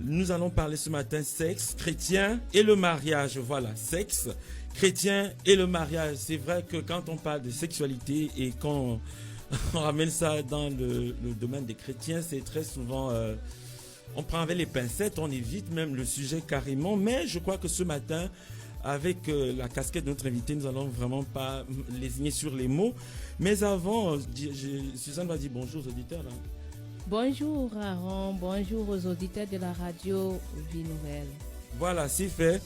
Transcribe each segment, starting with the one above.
Nous allons parler ce matin sexe, chrétien et le mariage. Voilà, sexe, chrétien et le mariage. C'est vrai que quand on parle de sexualité et qu'on on ramène ça dans le domaine des chrétiens, c'est très souvent... on prend avec les pincettes, on évite même le sujet carrément. Mais je crois que ce matin, avec la casquette de notre invité, nous allons vraiment pas lésigner sur les mots. Mais avant, Suzanne va dire bonjour aux auditeurs. Là. Bonjour Aaron, bonjour aux auditeurs de la radio Vie Nouvelle. Voilà, c'est fait.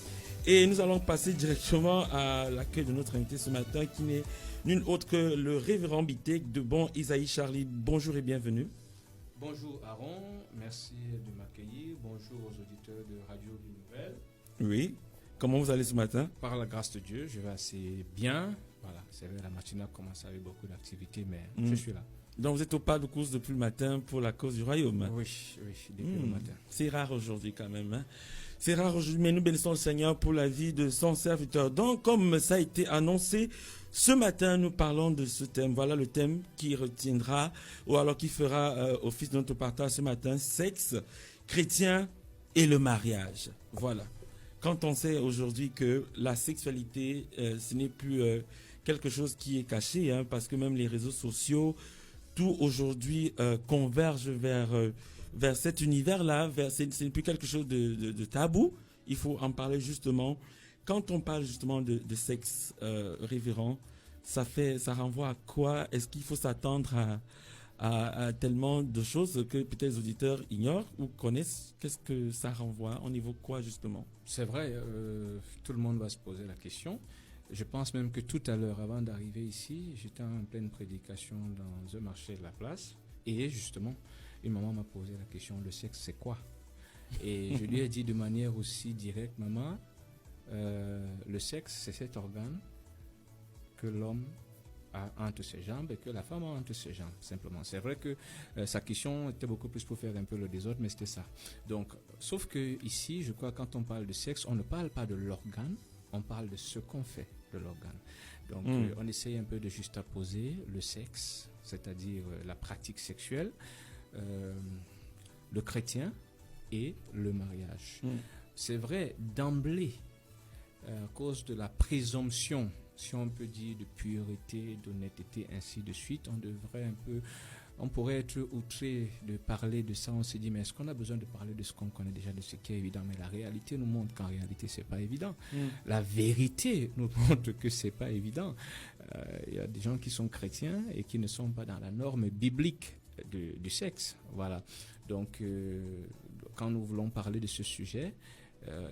Et nous allons passer directement à l'accueil de notre invité ce matin, qui n'est nul autre que le révérend Bitek de Bon Isaïe Charlie. Bonjour et bienvenue. Bonjour Aaron, merci de m'accueillir. Bonjour aux auditeurs de Radio Vie Nouvelle. Oui, comment vous allez ce matin? Par la grâce de Dieu, je vais assez bien. Voilà, c'est vrai, la matinée commence avec beaucoup d'activités, mais je suis là. Donc vous êtes au pas de course depuis le matin pour la cause du royaume. Oui, depuis le matin. C'est rare aujourd'hui quand même. Hein? C'est rare aujourd'hui, mais nous bénissons le Seigneur pour la vie de son serviteur. Donc, comme ça a été annoncé, ce matin, nous parlons de ce thème. Voilà le thème qui retiendra, ou alors qui fera office de notre partage ce matin, sexe, chrétien et le mariage. Voilà. Quand on sait aujourd'hui que la sexualité, ce n'est plus quelque chose qui est caché, hein, parce que même les réseaux sociaux, tout aujourd'hui converge vers cet univers-là, ce n'est plus quelque chose de tabou. Il faut en parler justement. Quand on parle justement de sexe révérend, ça renvoie à quoi? Est-ce qu'il faut s'attendre à tellement de choses que peut-être les auditeurs ignorent ou connaissent? Qu'est-ce que ça renvoie? On évoque quoi justement? C'est vrai, tout le monde va se poser la question. Je pense même que tout à l'heure, avant d'arriver ici, j'étais en pleine prédication dans un marché de la place. Et justement, une maman m'a posé la question, le sexe, c'est quoi? Et je lui ai dit de manière aussi directe, maman, le sexe, c'est cet organe que l'homme a entre ses jambes et que la femme a entre ses jambes, simplement. C'est vrai que sa question était beaucoup plus pour faire un peu le désordre, mais c'était ça. Donc, sauf que ici, je crois, quand on parle de sexe, on ne parle pas de l'organe, on parle de ce qu'on fait de l'organe. Donc, on essaye un peu de juxtaposer le sexe, c'est-à-dire la pratique sexuelle, le chrétien et le mariage. C'est vrai, d'emblée, à cause de la présomption, si on peut dire, de pureté, d'honnêteté, ainsi de suite, on pourrait être outré de parler de ça. On se dit, mais est-ce qu'on a besoin de parler de ce qu'on connaît déjà, de ce qui est évident? Mais la réalité nous montre qu'en réalité, c'est pas évident. La vérité nous montre que c'est pas évident. Il y a des gens qui sont chrétiens et qui ne sont pas dans la norme biblique du sexe. Voilà. Donc, quand nous voulons parler de ce sujet,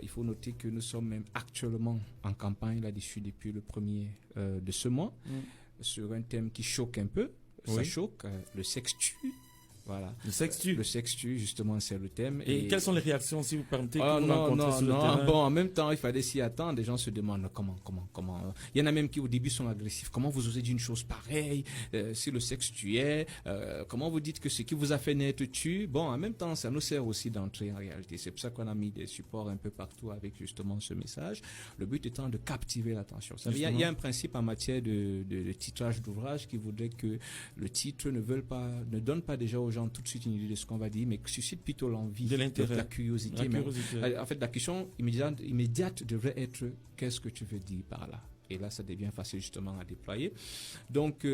il faut noter que nous sommes même actuellement en campagne là-dessus depuis le 1er de ce mois, sur un thème qui choque un peu. Ça choque, le sexe tue. Voilà. Le sexe tue. Le sexe tue, justement, c'est le thème. Et quelles sont les réactions, si vous permettez, que vous rencontrez sur le terrain? Bon, en même temps, il fallait s'y attendre. Les gens se demandent comment. Il y en a même qui, au début, sont agressifs. Comment vous osez dire une chose pareille? Si le sexe tuait, comment vous dites que ce qui vous a fait naître tue? Bon, en même temps, ça nous sert aussi d'entrer en réalité. C'est pour ça qu'on a mis des supports un peu partout avec, justement, ce message. Le but étant de captiver l'attention. Il y a un principe en matière de titrage d'ouvrage qui voudrait que le titre ne donne pas déjà aux gens tout de suite une idée de ce qu'on va dire, mais suscite plutôt l'envie, de l'intérêt, la curiosité. En fait, la question immédiate devrait être qu'est-ce que tu veux dire par là? Et là, ça devient facile justement à déployer. Donc,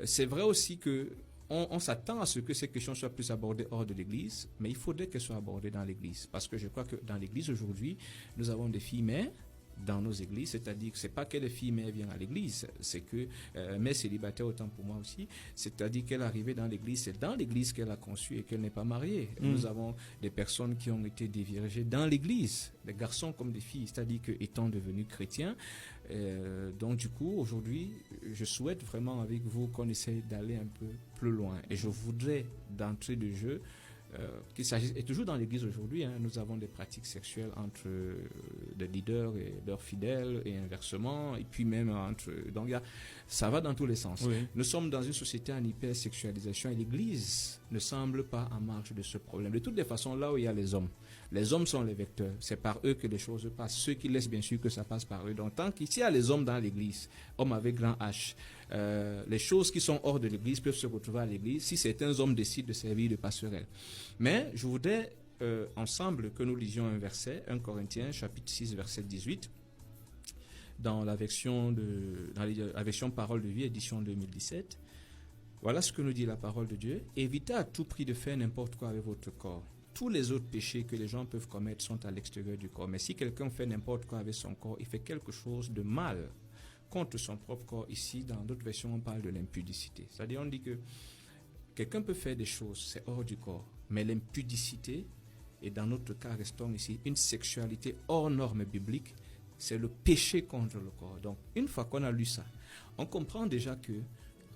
c'est vrai aussi que on s'attend à ce que ces questions soient plus abordées hors de l'Église, mais il faudrait qu'elles soient abordées dans l'Église. Parce que je crois que dans l'Église aujourd'hui, nous avons des filles mères dans nos églises, c'est-à-dire que c'est pas que les filles mères viennent à l'église, c'est que mère célibataire, autant pour moi aussi, c'est-à-dire qu'elle est arrivée dans l'église, c'est dans l'église qu'elle a conçu et qu'elle n'est pas mariée. Nous avons des personnes qui ont été dévirgées dans l'église, des garçons comme des filles, c'est-à-dire que étant devenus chrétiens, donc du coup aujourd'hui je souhaite vraiment avec vous qu'on essaye d'aller un peu plus loin et je voudrais d'entrée de jeu qu'il s'agisse, et toujours dans l'église aujourd'hui, nous avons des pratiques sexuelles entre des leaders et leurs fidèles et inversement, et puis même entre... Donc ça va dans tous les sens. Oui. Nous sommes dans une société en hypersexualisation et l'église ne semble pas en marge de ce problème. De toutes les façons, là où il y a les hommes sont les vecteurs. C'est par eux que les choses passent. Ceux qui laissent bien sûr que ça passe par eux. Donc tant qu'il y a les hommes dans l'église, hommes avec grand H, les choses qui sont hors de l'église peuvent se retrouver à l'église si certains hommes décident de servir de passerelle. Mais je voudrais ensemble que nous lisions un verset, 1 Corinthiens chapitre 6 verset 18, dans la version Parole de vie, édition 2017. Voilà ce que nous dit la parole de Dieu. Évitez à tout prix de faire n'importe quoi avec votre corps. Tous les autres péchés que les gens peuvent commettre sont à l'extérieur du corps. Mais si quelqu'un fait n'importe quoi avec son corps, il fait quelque chose de mal contre son propre corps. Ici, dans d'autres versions, on parle de l'impudicité. C'est-à-dire, on dit que quelqu'un peut faire des choses, c'est hors du corps. Mais l'impudicité, et dans notre cas, restons ici, une sexualité hors norme biblique, c'est le péché contre le corps. Donc, une fois qu'on a lu ça, on comprend déjà que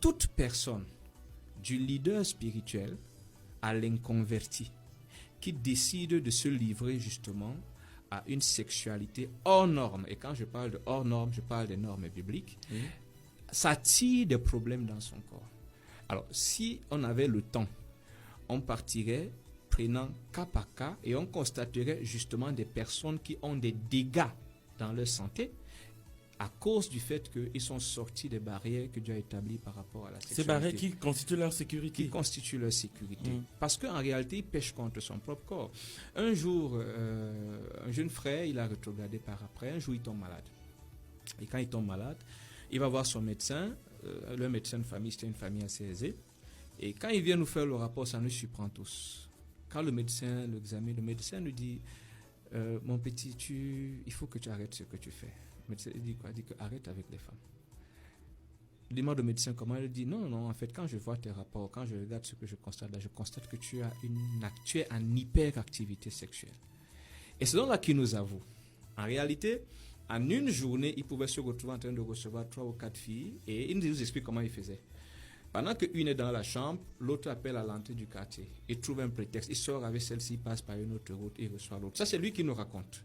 toute personne, du leader spirituel à l'inconverti, qui décide de se livrer justement à une sexualité hors norme, et quand je parle de hors norme, je parle des normes bibliques, ça tire des problèmes dans son corps. Alors, si on avait le temps, on partirait prenant cas par cas et on constaterait justement des personnes qui ont des dégâts dans leur santé à cause du fait qu'ils sont sortis des barrières que Dieu a établies par rapport à la sexualité. Ces barrières qui constituent leur sécurité. Qui constituent leur sécurité. Parce qu'en réalité, ils pêchent contre son propre corps. Un jour, un jeune frère, il a rétrogradé par après. Un jour, il tombe malade. Et quand il tombe malade, il va voir son médecin. Le médecin de famille, c'était une famille assez aisée. Et quand il vient nous faire le rapport, ça nous surprend tous. Quand le médecin l'examine, le médecin nous dit mon petit, il faut que tu arrêtes ce que tu fais. Le médecin dit quoi? Il dit que arrête avec les femmes. Il demande au médecin comment. Il dit non, en fait, quand je vois tes rapports, quand je regarde ce que je constate là, je constate que tu es en hyperactivité sexuelle. Et c'est donc là qu'il nous avoue. En réalité, en une journée, il pouvait se retrouver en train de recevoir 3 ou 4 filles et il nous explique comment il faisait. Pendant qu'une est dans la chambre, l'autre appelle à l'entrée du quartier. Il trouve un prétexte, il sort avec celle-ci, il passe par une autre route et il reçoit l'autre. Ça, c'est lui qui nous raconte.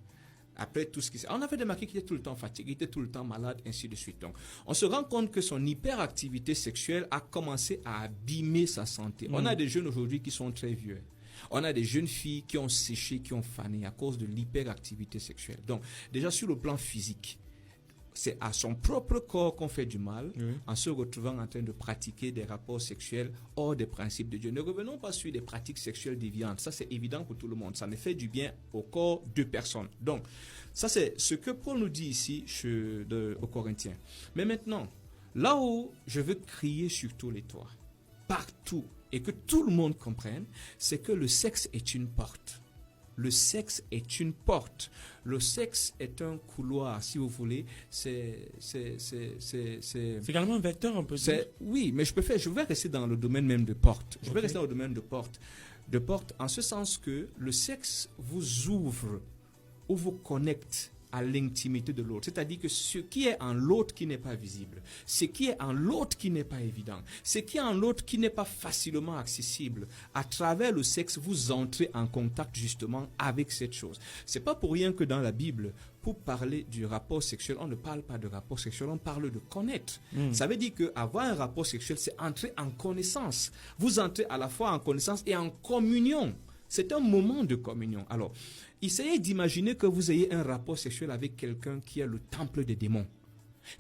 Après tout ce qui s'est... On avait des maquis qui étaient tout le temps fatigués, qui étaient tout le temps malades, ainsi de suite. Donc, on se rend compte que son hyperactivité sexuelle a commencé à abîmer sa santé. On a des jeunes aujourd'hui qui sont très vieux. On a des jeunes filles qui ont séché, qui ont fané à cause de l'hyperactivité sexuelle. Donc, déjà sur le plan physique, c'est à son propre corps qu'on fait du mal en se retrouvant en train de pratiquer des rapports sexuels hors des principes de Dieu. Ne revenons pas sur des pratiques sexuelles déviantes. Ça, c'est évident pour tout le monde. Ça ne fait du bien au corps de personne. Donc, ça, c'est ce que Paul nous dit ici aux Corinthiens. Mais maintenant, là où je veux crier sur tous les toits, partout, et que tout le monde comprenne, c'est que le sexe est une porte. Le sexe est une porte. Le sexe est un couloir, si vous voulez. C'est également un vecteur, on peut dire. Oui, mais je vais rester dans le domaine même de porte. Je vais rester dans le domaine de porte. De porte, en ce sens que le sexe vous ouvre ou vous connecte à l'intimité de l'autre. C'est-à-dire que ce qui est en l'autre qui n'est pas visible, ce qui est en l'autre qui n'est pas évident, ce qui est en l'autre qui n'est pas facilement accessible, à travers le sexe, vous entrez en contact justement avec cette chose. C'est pas pour rien que dans la Bible, pour parler du rapport sexuel, on ne parle pas de rapport sexuel, on parle de connaître. Ça veut dire qu'avoir un rapport sexuel, c'est entrer en connaissance. Vous entrez à la fois en connaissance et en communion. C'est un moment de communion. Alors, essayez d'imaginer que vous ayez un rapport sexuel avec quelqu'un qui est le temple des démons.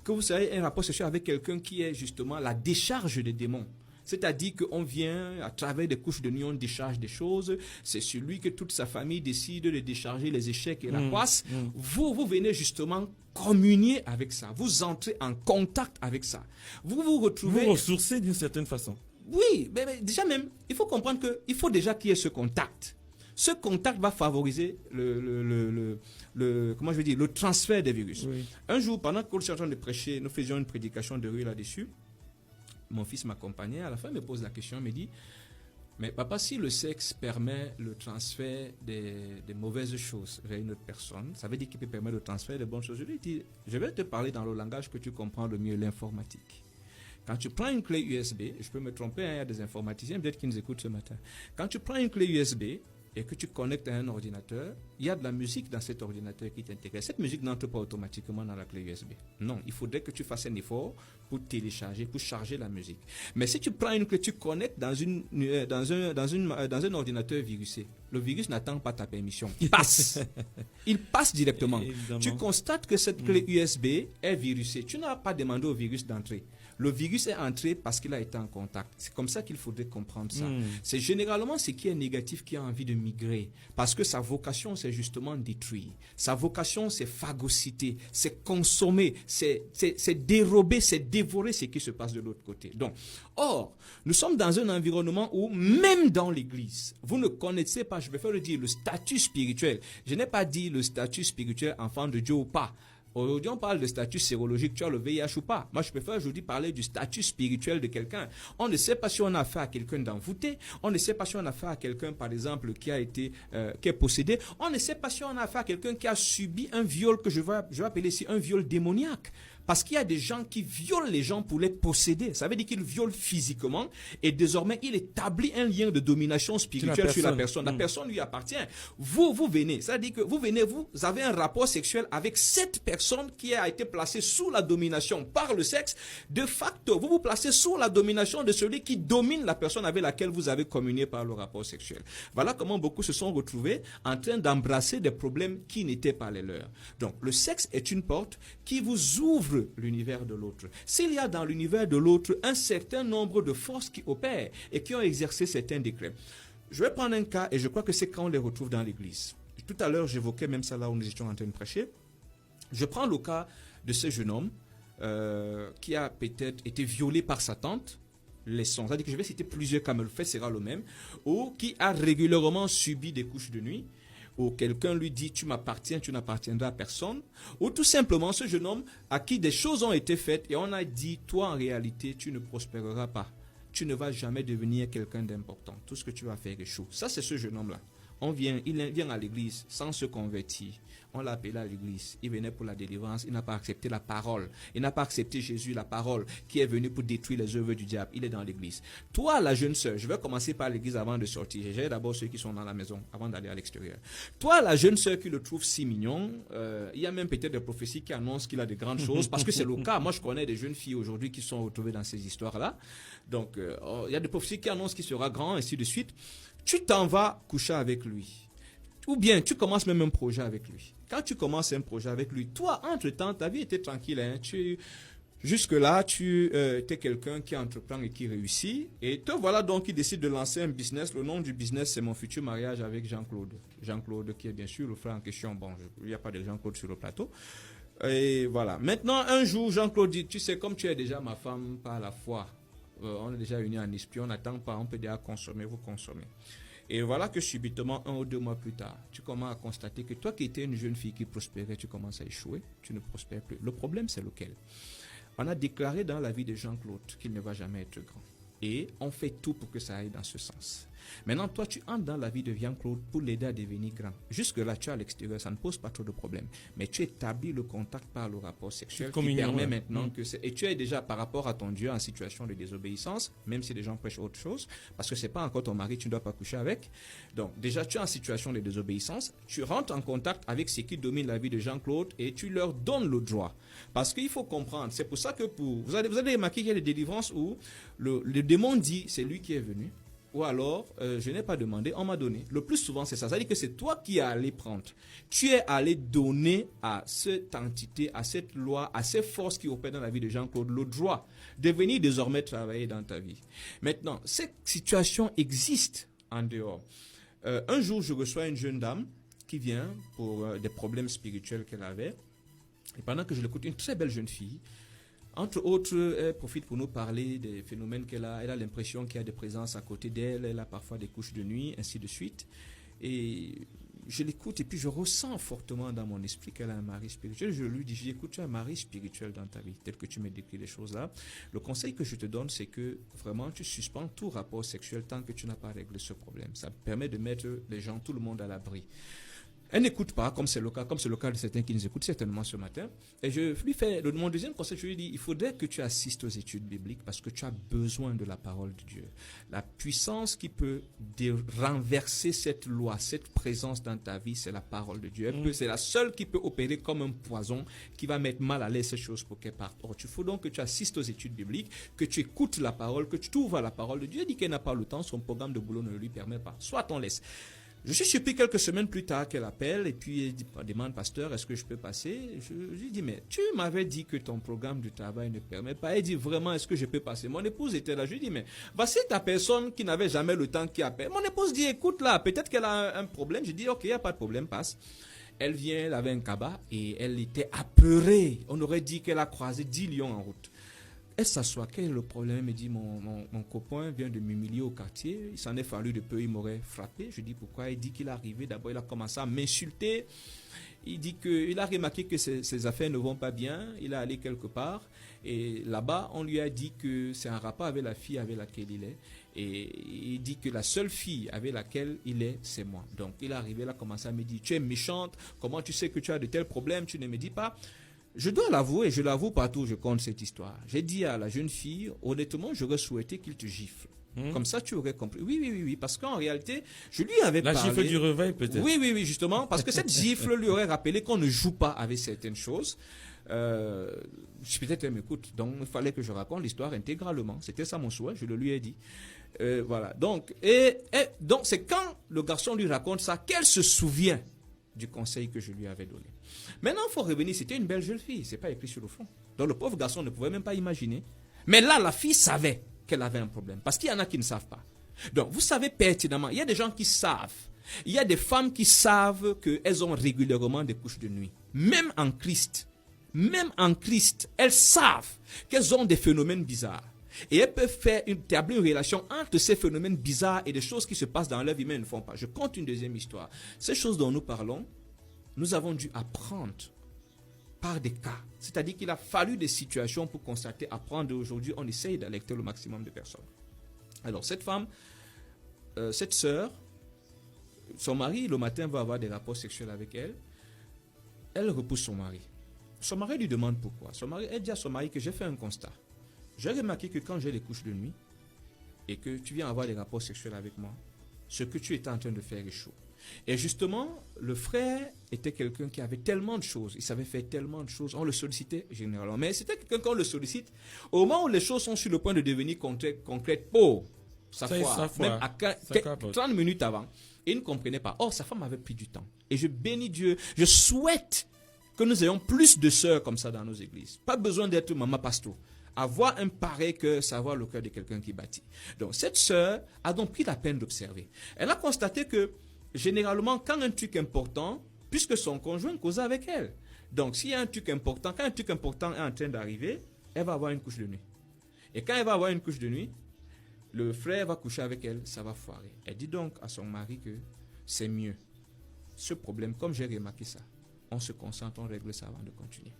Que vous ayez un rapport sexuel avec quelqu'un qui est justement la décharge des démons. C'est-à-dire qu'on vient, à travers des couches de nuit, on décharge des choses. C'est celui que toute sa famille décide de décharger les échecs et la poisse. Vous venez justement communier avec ça. Vous entrez en contact avec ça. Vous vous retrouvez... Vous ressourcez d'une certaine façon. Oui, mais déjà même, il faut comprendre qu'il faut déjà qu'il y ait ce contact. Ce contact va favoriser le transfert des virus. Oui. Un jour, pendant que nous étions en train de prêcher, nous faisions une prédication de rue là-dessus. Mon fils m'accompagnait. À la fin, il me pose la question, il me dit, mais papa, si le sexe permet le transfert des mauvaises choses vers une autre personne, ça veut dire qu'il peut permettre le transfert des bonnes choses. Je lui dis, je vais te parler dans le langage que tu comprends le mieux, l'informatique. Quand tu prends une clé USB, je peux me tromper, il y a des informaticiens peut-être qui nous écoutent ce matin. Quand tu prends une clé USB et que tu connectes à un ordinateur, il y a de la musique dans cet ordinateur qui t'intègre. Cette musique n'entre pas automatiquement dans la clé USB. Non, il faudrait que tu fasses un effort pour télécharger, pour charger la musique. Mais si tu prends une clé, tu connectes dans un ordinateur virusé, le virus n'attend pas ta permission. Il passe. Il passe directement. Évidemment. Tu constates que cette clé USB est virusée. Tu n'as pas demandé au virus d'entrer. Le virus est entré parce qu'il a été en contact. C'est comme ça qu'il faudrait comprendre ça. C'est généralement ce qui est négatif qui a envie de migrer. Parce que sa vocation, c'est justement détruire. Sa vocation, c'est phagocyter, c'est consommer, c'est dérober, c'est dévorer ce qui se passe de l'autre côté. Donc, or, nous sommes dans un environnement où, même dans l'église, vous ne connaissez pas, je préfère le dire, le statut spirituel. Je n'ai pas dit le statut spirituel enfant de Dieu ou pas. Aujourd'hui, on parle de statut sérologique, tu as le VIH ou pas. Moi, je préfère aujourd'hui parler du statut spirituel de quelqu'un. On ne sait pas si on a affaire à quelqu'un d'envoûté. On ne sait pas si on a affaire à quelqu'un, par exemple, qui est possédé. On ne sait pas si on a affaire à quelqu'un qui a subi un viol que je vais appeler ici un viol démoniaque. Parce qu'il y a des gens qui violent les gens pour les posséder. Ça veut dire qu'ils violent physiquement et désormais, il établit un lien de domination spirituelle sur la personne. La personne lui appartient. Vous venez. Ça veut dire que vous venez, vous avez un rapport sexuel avec cette personne qui a été placée sous la domination par le sexe. De facto, vous vous placez sous la domination de celui qui domine la personne avec laquelle vous avez communié par le rapport sexuel. Voilà comment beaucoup se sont retrouvés en train d'embrasser des problèmes qui n'étaient pas les leurs. Donc, le sexe est une porte qui vous ouvre l'univers de l'autre. S'il y a dans l'univers de l'autre un certain nombre de forces qui opèrent et qui ont exercé certains décrets. Je vais prendre un cas et je crois que c'est quand on les retrouve dans l'église. Tout à l'heure, j'évoquais même ça là où nous étions en train de prêcher. Je prends le cas de ce jeune homme qui a peut-être été violé par sa tante. C'est-à-dire que je vais citer plusieurs cas, mais le fait sera le même, ou qui a régulièrement subi des couches de nuit, ou quelqu'un lui dit tu m'appartiens, tu n'appartiendras à personne, ou tout simplement ce jeune homme à qui des choses ont été faites et on a dit toi en réalité tu ne prospéreras pas, tu ne vas jamais devenir quelqu'un d'important, tout ce que tu vas faire échoue. Ça c'est ce jeune homme là. Il vient à l'église sans se convertir. On l'a appelé à l'église. Il venait pour la délivrance. Il n'a pas accepté la parole. Il n'a pas accepté Jésus, la parole, qui est venu pour détruire les œuvres du diable. Il est dans l'église. Toi, la jeune sœur, je vais commencer par l'église avant de sortir. J'ai d'abord ceux qui sont dans la maison avant d'aller à l'extérieur. Toi, la jeune sœur qui le trouve si mignon, il y a même peut-être des prophéties qui annoncent qu'il a de grandes choses, parce que c'est le cas. Moi, je connais des jeunes filles aujourd'hui qui sont retrouvées dans ces histoires-là. Donc, il y a des prophéties qui annoncent qu'il sera grand, ainsi de suite. Tu t'en vas coucher avec lui. Ou bien, tu commences même un projet avec lui. Quand tu commences un projet avec lui, toi, entre-temps, ta vie était tranquille. Hein? Jusque-là, tu es quelqu'un qui entreprend et qui réussit. Et te voilà donc qui décide de lancer un business. Le nom du business, c'est Mon futur mariage avec Jean-Claude. Jean-Claude qui est bien sûr le frère en question. Bon, il n'y a pas de Jean-Claude sur le plateau. Et voilà. Maintenant, un jour, Jean-Claude dit, tu sais, comme tu es déjà ma femme par la foi, on est déjà unis en esprit, on n'attend pas, on peut déjà consommer, vous consommez. Et voilà que subitement, 1 ou 2 mois plus tard, tu commences à constater que toi qui étais une jeune fille qui prospérait, tu commences à échouer, tu ne prospères plus. Le problème, c'est lequel? On a déclaré dans la vie de Jean-Claude qu'il ne va jamais être grand. Et on fait tout pour que ça aille dans ce sens. Maintenant, toi, tu entres dans la vie de Jean-Claude pour l'aider à devenir grand. Jusque-là, tu es à l'extérieur, ça ne pose pas trop de problème. Mais tu établis le contact par le rapport sexuel qui permet maintenant que et tu es déjà par rapport à ton Dieu en situation de désobéissance, même si les gens prêchent autre chose, parce que ce n'est pas encore ton mari, tu ne dois pas coucher avec. Donc, déjà, tu es en situation de désobéissance, tu rentres en contact avec ceux qui dominent la vie de Jean-Claude et tu leur donnes le droit. Parce qu'il faut comprendre, c'est pour ça que vous allez remarquer qu'il y a des délivrances où le démon dit c'est lui qui est venu. Ou alors, je n'ai pas demandé, on m'a donné. Le plus souvent, c'est ça. Ça veut dire que c'est toi qui es allé prendre. Tu es allé donner à cette entité, à cette loi, à ces forces qui opèrent dans la vie de Jean-Claude le droit de venir désormais travailler dans ta vie. Maintenant, cette situation existe en dehors. Un jour, je reçois une jeune dame qui vient pour des problèmes spirituels qu'elle avait. Et pendant que je l'écoute, une très belle jeune fille, entre autres, elle profite pour nous parler des phénomènes qu'elle a. Elle a l'impression qu'il y a des présences à côté d'elle. Elle a parfois des couches de nuit, ainsi de suite. Et je l'écoute et puis je ressens fortement dans mon esprit qu'elle a un mari spirituel. Je lui dis, écoute, tu as un mari spirituel dans ta vie, tel que tu me décris les choses là. Le conseil que je te donne, c'est que vraiment tu suspends tout rapport sexuel tant que tu n'as pas réglé ce problème. Ça permet de mettre les gens, tout le monde à l'abri. Elle n'écoute pas, comme c'est le cas de certains qui nous écoutent certainement ce matin. Et je lui fais mon deuxième conseil, je lui dis, il faudrait que tu assistes aux études bibliques parce que tu as besoin de la parole de Dieu. La puissance qui peut renverser cette loi, cette présence dans ta vie, c'est la parole de Dieu. C'est la seule qui peut opérer comme un poison qui va mettre mal à l'aise ces choses pour qu'elles partent. Or, il faut donc que tu assistes aux études bibliques, que tu écoutes la parole, que tu t'ouvres à la parole de Dieu. Il dit qu'elle n'a pas le temps, son programme de boulot ne le lui permet pas. Soit on laisse. Je suis surpris quelques semaines plus tard qu'elle appelle et puis elle demande, pasteur, est-ce que je peux passer? Je lui dis, mais tu m'avais dit que ton programme de travail ne permet pas. Elle dit, vraiment, est-ce que je peux passer? Mon épouse était là. Je lui dis, mais voici ta personne qui n'avait jamais le temps qui appelle. Mon épouse dit, écoute là, peut-être qu'elle a un problème. Je dis, ok, il n'y a pas de problème, passe. Elle vient, elle avait un cabas et elle était apeurée. On aurait dit qu'elle a croisé 10 lions en route. Elle s'assoit, quel est le problème? Elle me dit, mon copain vient de m'humilier au quartier, il s'en est fallu de peu, il m'aurait frappé. Je dis, pourquoi? Il dit qu'il est arrivé, d'abord il a commencé à m'insulter. Il dit qu'il a remarqué que ses affaires ne vont pas bien, il est allé quelque part, et là-bas, on lui a dit que c'est un rapport avec la fille avec laquelle il est, et il dit que la seule fille avec laquelle il est, c'est moi. Donc il est arrivé, il a commencé à me dire, tu es méchante, comment tu sais que tu as de tels problèmes, tu ne me dis pas? Je dois l'avouer, je l'avoue partout où je compte cette histoire. J'ai dit à la jeune fille, honnêtement, j'aurais souhaité qu'il te gifle. Comme ça, tu aurais compris. Oui, parce qu'en réalité, je lui avais parlé. La gifle du réveil, peut-être. Oui, justement, parce que cette gifle lui aurait rappelé qu'on ne joue pas avec certaines choses. Peut-être qu'elle m'écoute, donc il fallait que je raconte l'histoire intégralement. C'était ça mon souhait, je le lui ai dit. Voilà, donc c'est quand le garçon lui raconte ça qu'elle se souvient du conseil que je lui avais donné. Maintenant, il faut revenir, c'était une belle jeune fille, c'est pas écrit sur le front. Donc le pauvre garçon ne pouvait même pas imaginer. Mais là, la fille savait qu'elle avait un problème, parce qu'il y en a qui ne savent pas. Donc, vous savez pertinemment, il y a des gens qui savent. Il y a des femmes qui savent qu'elles ont régulièrement des couches de nuit. Même en Christ, elles savent qu'elles ont des phénomènes bizarres. Et elles peuvent établir une relation entre ces phénomènes bizarres et des choses qui se passent dans leur vie, mais elles ne font pas. Je compte une deuxième histoire. Ces choses dont nous parlons, nous avons dû apprendre par des cas. C'est-à-dire qu'il a fallu des situations pour constater, apprendre. Aujourd'hui, on essaye d'alerter le maximum de personnes. Alors, cette femme, cette sœur, son mari, le matin, va avoir des rapports sexuels avec elle. Elle repousse son mari. Son mari lui demande pourquoi. Elle dit à son mari que j'ai fait un constat. J'ai remarqué que quand j'ai les couches de nuit et que tu viens avoir des rapports sexuels avec moi, ce que tu étais en train de faire est chaud. Et justement, le frère était quelqu'un qui avait tellement de choses, il savait faire tellement de choses, on le sollicitait généralement. Mais c'était quelqu'un qu'on le sollicite, au moment où les choses sont sur le point de devenir concrètes, sa foi, même à 30 minutes avant, et il ne comprenait pas. Or, sa femme avait pris du temps. Et je bénis Dieu, je souhaite que nous ayons plus de sœurs comme ça dans nos églises. Pas besoin d'être maman pasteur. Avoir un pareil cœur, savoir le cœur de quelqu'un qui bâtit. Donc, cette sœur a donc pris la peine d'observer. Elle a constaté que, généralement, quand un truc important, puisque son conjoint causait avec elle. Donc, s'il y a un truc important, quand un truc important est en train d'arriver, elle va avoir une couche de nuit. Et quand elle va avoir une couche de nuit, le frère va coucher avec elle, ça va foirer. Elle dit donc à son mari que c'est mieux. Ce problème, comme j'ai remarqué ça, on se concentre, on règle ça avant de continuer.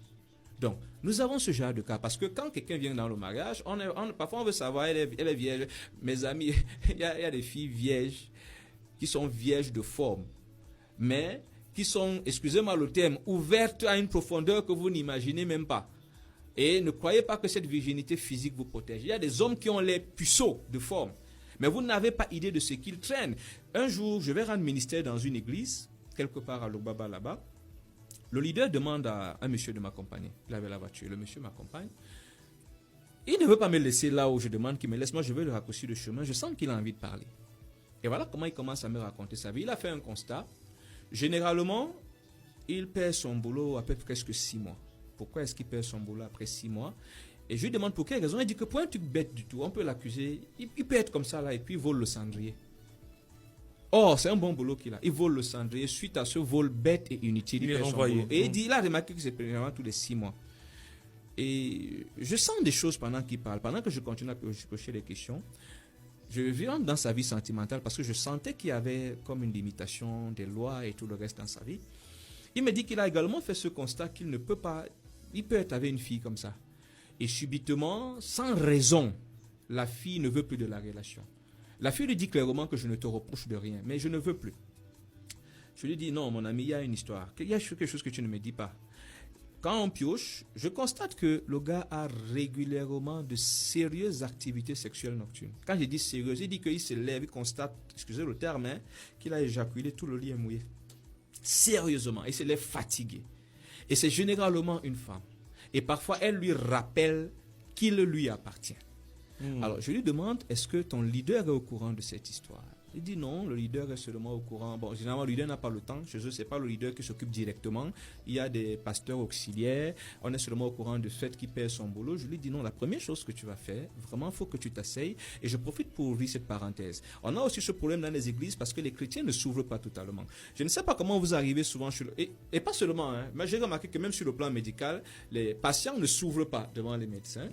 Donc, nous avons ce genre de cas, parce que quand quelqu'un vient dans le mariage, parfois on veut savoir, elle est vierge. Mes amis, il y a des filles vierges qui sont vierges de forme, mais qui sont, excusez-moi le terme, ouvertes à une profondeur que vous n'imaginez même pas. Et ne croyez pas que cette virginité physique vous protège. Il y a des hommes qui ont les puceaux de forme, mais vous n'avez pas idée de ce qu'ils traînent. Un jour, je vais rendre ministère dans une église, quelque part à Lobaba là-bas. Le leader demande à un monsieur de m'accompagner. Il avait la voiture. Le monsieur m'accompagne. Il ne veut pas me laisser là où je demande qu'il me laisse. Moi, je vais le raccourcir le chemin. Je sens qu'il a envie de parler. Et voilà comment il commence à me raconter sa vie. Il a fait un constat. Généralement, il perd son boulot après presque 6 mois. Pourquoi est-ce qu'il perd son boulot après 6 mois? Et je lui demande pour quelle raison. Il dit que pour un truc bête du tout, on peut l'accuser. Il peut être comme ça là et puis il vole le cendrier. Oh, c'est un bon boulot qu'il a. Il vole le cendrier. Suite à ce vol bête et inutile, il perd son boulot. Et il a remarqué que c'est vraiment tous les 6 mois. Et je sens des choses pendant qu'il parle. Pendant que je continue à poser les questions, je viens dans sa vie sentimentale parce que je sentais qu'il y avait comme une limitation des lois et tout le reste dans sa vie. Il me dit qu'il a également fait ce constat qu'il ne peut pas, il peut être avec une fille comme ça. Et subitement, sans raison, la fille ne veut plus de la relation. La fille lui dit clairement que je ne te reproche de rien, mais je ne veux plus. Je lui dis non, mon ami, il y a une histoire. Il y a quelque chose que tu ne me dis pas. Quand on pioche, je constate que le gars a régulièrement de sérieuses activités sexuelles nocturnes. Quand je dis sérieuses, il dit qu'il se lève, il constate, excusez le terme, qu'il a éjaculé, tout le lit est mouillé. Sérieusement, il se lève fatigué. Et c'est généralement une femme. Et parfois, elle lui rappelle qu'il lui appartient. Alors, je lui demande, est-ce que ton leader est au courant de cette histoire? Il dit non, le leader est seulement au courant. Bon, généralement, le leader n'a pas le temps. Chez eux, ce n'est pas le leader qui s'occupe directement. Il y a des pasteurs auxiliaires. On est seulement au courant du fait qu'il perd son boulot. Je lui dis non, la première chose que tu vas faire, vraiment, il faut que tu t'asseyes. Et je profite pour ouvrir cette parenthèse. On a aussi ce problème dans les églises parce que les chrétiens ne s'ouvrent pas totalement. Je ne sais pas comment vous arrivez souvent sur et pas seulement, hein, mais j'ai remarqué que même sur le plan médical, les patients ne s'ouvrent pas devant les médecins.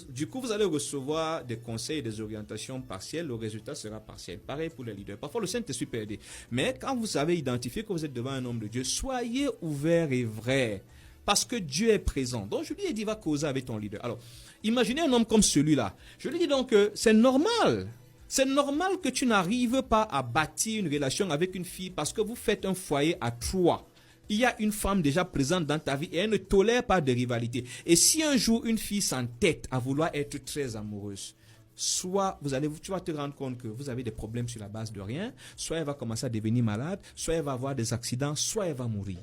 Du coup, vous allez recevoir des conseils et des orientations partielles. Le résultat sera partiel. Pareil pour les leaders. Parfois, le Saint-Esprit peut aider. Mais quand vous savez identifier que vous êtes devant un homme de Dieu, soyez ouverts et vrais. Parce que Dieu est présent. Donc, je lui ai dit, va causer avec ton leader. Alors, imaginez un homme comme celui-là. Je lui dis donc que c'est normal. C'est normal que tu n'arrives pas à bâtir une relation avec une fille parce que vous faites un foyer à 3. Il y a une femme déjà présente dans ta vie et elle ne tolère pas de rivalité. Et si un jour une fille s'entête à vouloir être très amoureuse, soit tu vas te rendre compte que vous avez des problèmes sur la base de rien, soit elle va commencer à devenir malade, soit elle va avoir des accidents, soit elle va mourir.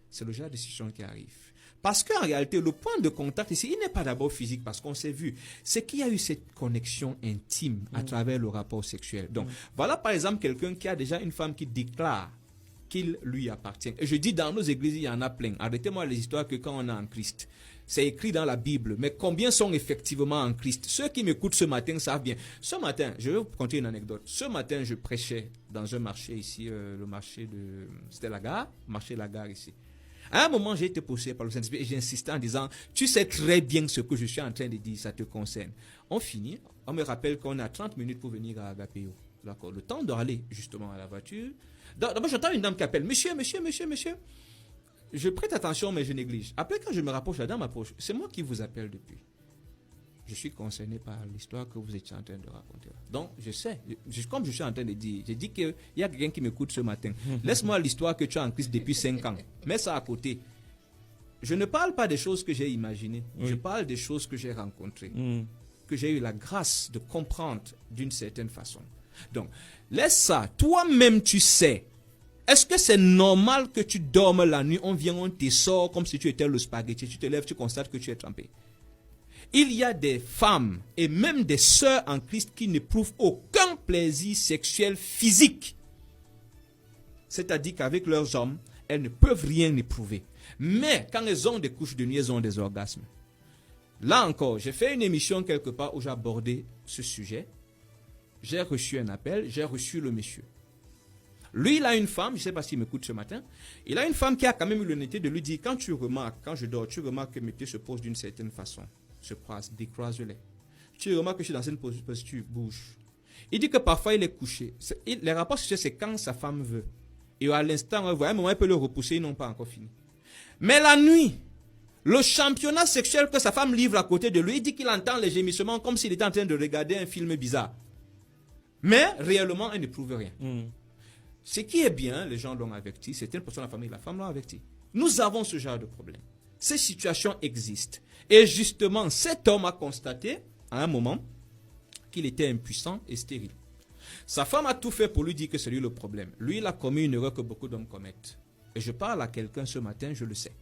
C'est le genre de situation qui arrive. Parce qu'en réalité, le point de contact ici, il n'est pas d'abord physique parce qu'on s'est vu. C'est qu'il y a eu cette connexion intime à travers le rapport sexuel. Donc, voilà par exemple quelqu'un qui a déjà une femme qui déclare qu'il lui appartient. Et je dis, dans nos églises, il y en a plein. Arrêtez-moi les histoires que quand on est en Christ, c'est écrit dans la Bible, mais combien sont effectivement en Christ? Ceux qui m'écoutent ce matin savent bien. Ce matin, je vais vous conter une anecdote. Ce matin, je prêchais dans un marché ici, le marché de... C'était la gare, marché de la gare ici. À un moment, j'ai été poussé par le Saint-Esprit et j'ai insisté en disant, tu sais très bien ce que je suis en train de dire, ça te concerne. On finit, on me rappelle qu'on a 30 minutes pour venir à Agapeo. D'accord, le temps d'aller justement à la voiture. D'abord, j'entends une dame qui appelle, monsieur. Je prête attention, mais je néglige. Après, quand je me rapproche, la dame m'approche. C'est moi qui vous appelle depuis. Je suis concerné par l'histoire que vous étiez en train de raconter. Donc, je sais, comme je suis en train de dire, j'ai dit qu'il y a quelqu'un qui m'écoute ce matin. Laisse-moi l'histoire que tu as en Christ depuis 5 ans. Mets ça à côté. Je ne parle pas des choses que j'ai imaginées. Oui. Je parle des choses que j'ai rencontrées. Que j'ai eu la grâce de comprendre d'une certaine façon. Donc, laisse ça. Toi-même, tu sais. Est-ce que c'est normal que tu dormes la nuit, on vient, on te sort comme si tu étais le spaghetti, tu te lèves, tu constates que tu es trempé. Il y a des femmes et même des sœurs en Christ qui n'éprouvent aucun plaisir sexuel physique. C'est-à-dire qu'avec leurs hommes, elles ne peuvent rien éprouver. Mais quand elles ont des couches de nuit, elles ont des orgasmes. Là encore, j'ai fait une émission quelque part où j'ai abordé ce sujet. J'ai reçu un appel, j'ai reçu le monsieur. Lui, il a une femme, je ne sais pas s'il m'écoute ce matin, il a une femme qui a quand même eu l'honnêteté de lui dire, quand tu remarques, quand je dors, tu remarques que mes pieds se posent d'une certaine façon, se croisent, décroise-les. Tu remarques que je suis dans une posture, bouge. Il dit que parfois il est couché. Les rapports sexuels, c'est quand sa femme veut. Et à l'instant, à un moment, il peut le repousser, ils n'ont pas encore fini. Mais la nuit, le championnat sexuel que sa femme livre à côté de lui, il dit qu'il entend les gémissements comme s'il était en train de regarder un film bizarre. Mais réellement, elle n'éprouve rien. Ce qui est bien, les gens l'ont averti, c'est une personne de la famille, la femme l'a averti. Nous avons ce genre de problème. Ces situations existent. Et justement, cet homme a constaté, à un moment, qu'il était impuissant et stérile. Sa femme a tout fait pour lui dire que c'est lui le problème. Lui, il a commis une erreur que beaucoup d'hommes commettent. Et je parle à quelqu'un ce matin, je le sais.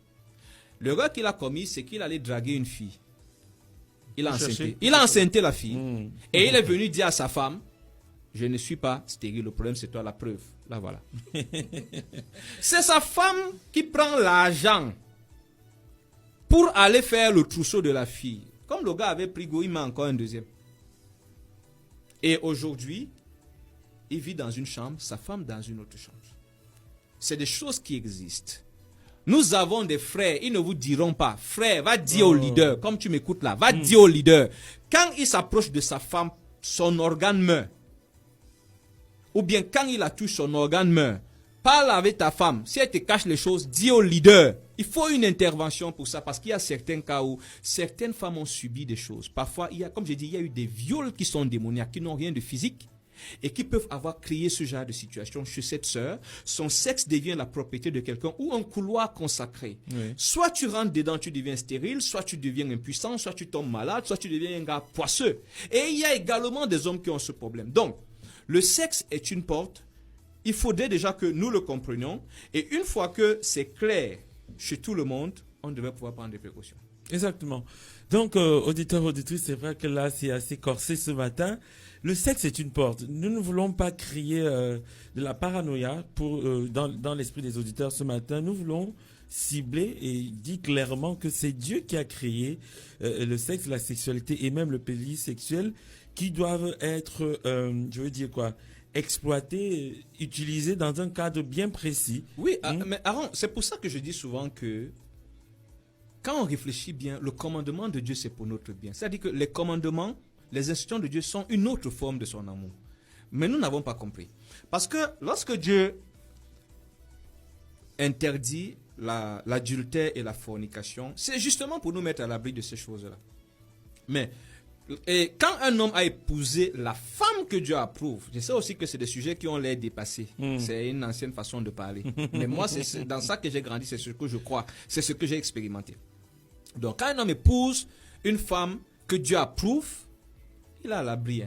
L'erreur qu'il a commise, c'est qu'il allait draguer une fille. Il a enceinté la fille. Et il est venu dire à sa femme, je ne suis pas stérile, le problème c'est toi, la preuve. Là voilà. C'est sa femme qui prend l'argent pour aller faire le trousseau de la fille. Comme le gars avait pris go, il met encore un deuxième. Et aujourd'hui, il vit dans une chambre, sa femme dans une autre chambre. C'est des choses qui existent. Nous avons des frères, ils ne vous diront pas, frère, va dire au leader, comme tu m'écoutes là, va dire au leader, quand il s'approche de sa femme, son organe meurt. Ou bien quand il la touche, son organe meurt. Parle avec ta femme. Si elle te cache les choses, dis au leader. Il faut une intervention pour ça parce qu'il y a certains cas où certaines femmes ont subi des choses. Parfois, comme j'ai dit, il y a eu des viols qui sont démoniaques, qui n'ont rien de physique et qui peuvent avoir créé ce genre de situation chez cette sœur. Son sexe devient la propriété de quelqu'un ou un couloir consacré. Oui. Soit tu rentres dedans, tu deviens stérile, soit tu deviens impuissant, soit tu tombes malade, soit tu deviens un gars poisseux. Et il y a également des hommes qui ont ce problème. Donc, le sexe est une porte. Il faudrait déjà que nous le comprenions. Et une fois que c'est clair chez tout le monde, on devrait pouvoir prendre des précautions. Exactement. Donc, auditeurs, auditrices, c'est vrai que là, c'est assez corsé ce matin. Le sexe est une porte. Nous ne voulons pas crier de la paranoïa dans l'esprit des auditeurs ce matin. Nous voulons cibler et dire clairement que c'est Dieu qui a créé le sexe, la sexualité et même le plaisir sexuel qui doivent être, exploités, utilisés dans un cadre bien précis. Oui, mais Aaron, c'est pour ça que je dis souvent que quand on réfléchit bien, le commandement de Dieu, c'est pour notre bien. C'est-à-dire que les commandements, les instructions de Dieu sont une autre forme de son amour. Mais nous n'avons pas compris. Parce que lorsque Dieu interdit l'adultère et la fornication, c'est justement pour nous mettre à l'abri de ces choses-là. Mais et quand un homme a épousé la femme que Dieu approuve, je sais aussi que c'est des sujets qui ont l'air dépassés. C'est une ancienne façon de parler. Mais moi, c'est dans ça que j'ai grandi, c'est ce que je crois, c'est ce que j'ai expérimenté. Donc, quand un homme épouse une femme que Dieu approuve, il a l'abri.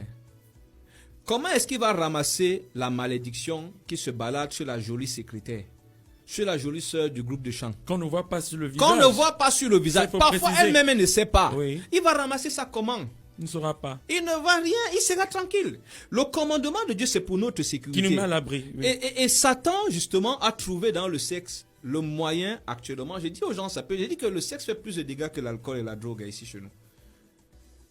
Comment est-ce qu'il va ramasser la malédiction qui se balade sur la jolie secrétaire, sur la jolie sœur du groupe de chant? Qu'on ne voit pas sur le visage. Qu'on ne voit pas sur le visage. Parfois, elle-même, elle ne sait pas. Oui. Il va ramasser ça comment? Il ne saura pas. Il ne va rien, il sera tranquille. Le commandement de Dieu, c'est pour notre sécurité. Qui nous met à l'abri. Oui. Et Satan, justement, a trouvé dans le sexe le moyen actuellement. J'ai dit aux gens, j'ai dit que le sexe fait plus de dégâts que l'alcool et la drogue ici chez nous.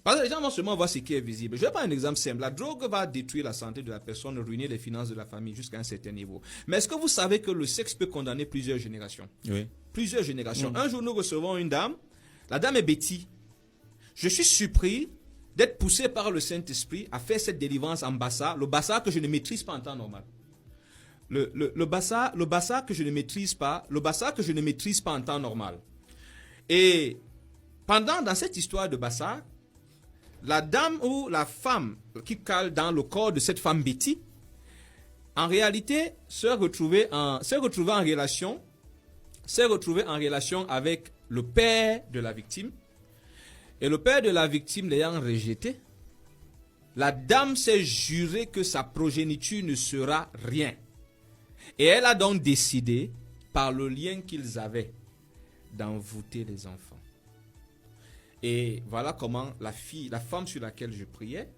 Parce que les gens vont seulement voir ce qui est visible. Je vais prendre un exemple simple. La drogue va détruire la santé de la personne, ruiner les finances de la famille jusqu'à un certain niveau. Mais est-ce que vous savez que le sexe peut condamner plusieurs générations? Oui. Plusieurs générations. Un jour, nous recevons une dame. La dame est Betty. Je suis surpris d'être poussé par le Saint-Esprit à faire cette délivrance en bassa, le bassa que je ne maîtrise pas en temps normal. Le bassa que je ne maîtrise pas, en temps normal. Et dans cette histoire de bassa, la dame ou la femme qui cale dans le corps de cette femme Betty, en réalité, s'est retrouvée en relation avec le père de la victime. Et le père de la victime l'ayant rejeté, la dame s'est juré que sa progéniture ne sera rien. Et elle a donc décidé, par le lien qu'ils avaient, d'envoûter les enfants. Et voilà comment la femme sur laquelle je priais,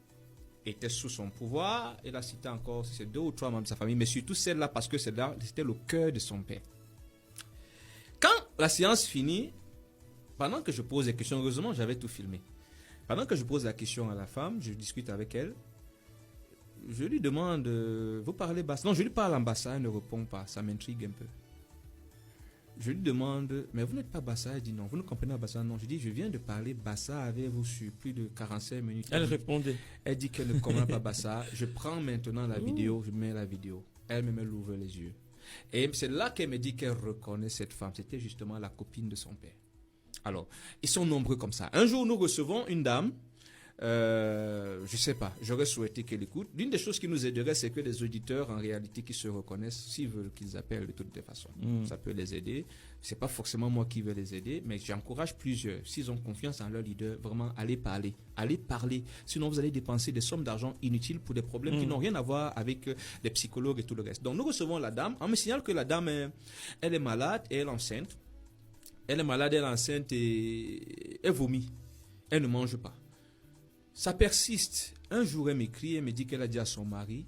était sous son pouvoir. Elle a cité encore ces 2 ou 3 membres de sa famille, mais surtout celle-là parce que c'était le cœur de son père. Quand la séance finit, pendant que je pose des questions, heureusement j'avais tout filmé. Pendant que je pose la question à la femme, je discute avec elle. Je lui demande, vous parlez bassa? Non, je lui parle en bassa, elle ne répond pas. Ça m'intrigue un peu. Je lui demande, mais vous n'êtes pas bassa? Elle dit non. Vous ne comprenez pas bassa? Non. Je dis, je viens de parler bassa avec vous sur plus de 45 minutes. Elle répondait. Elle dit qu'elle ne comprend pas bassa. Je prends maintenant la vidéo, je mets la vidéo. Elle-même, elle ouvre les yeux. Et c'est là qu'elle me dit qu'elle reconnaît cette femme. C'était justement la copine de son père. Alors, ils sont nombreux comme ça. Un jour, nous recevons une dame. Je ne sais pas, j'aurais souhaité qu'elle écoute. L'une des choses qui nous aiderait, c'est que les auditeurs, en réalité, qui se reconnaissent, s'ils veulent qu'ils appellent de toutes les façons. Ça peut les aider. Ce n'est pas forcément moi qui vais les aider, mais j'encourage plusieurs. S'ils ont confiance en leur leader, vraiment, allez parler. Allez parler. Sinon, vous allez dépenser des sommes d'argent inutiles pour des problèmes qui n'ont rien à voir avec les psychologues et tout le reste. Donc, nous recevons la dame. On me signale que la dame, elle est malade et elle est enceinte. Elle est malade, elle est enceinte et elle vomit. Elle ne mange pas. Ça persiste. Un jour, elle m'écrit, elle me dit qu'elle a dit à son mari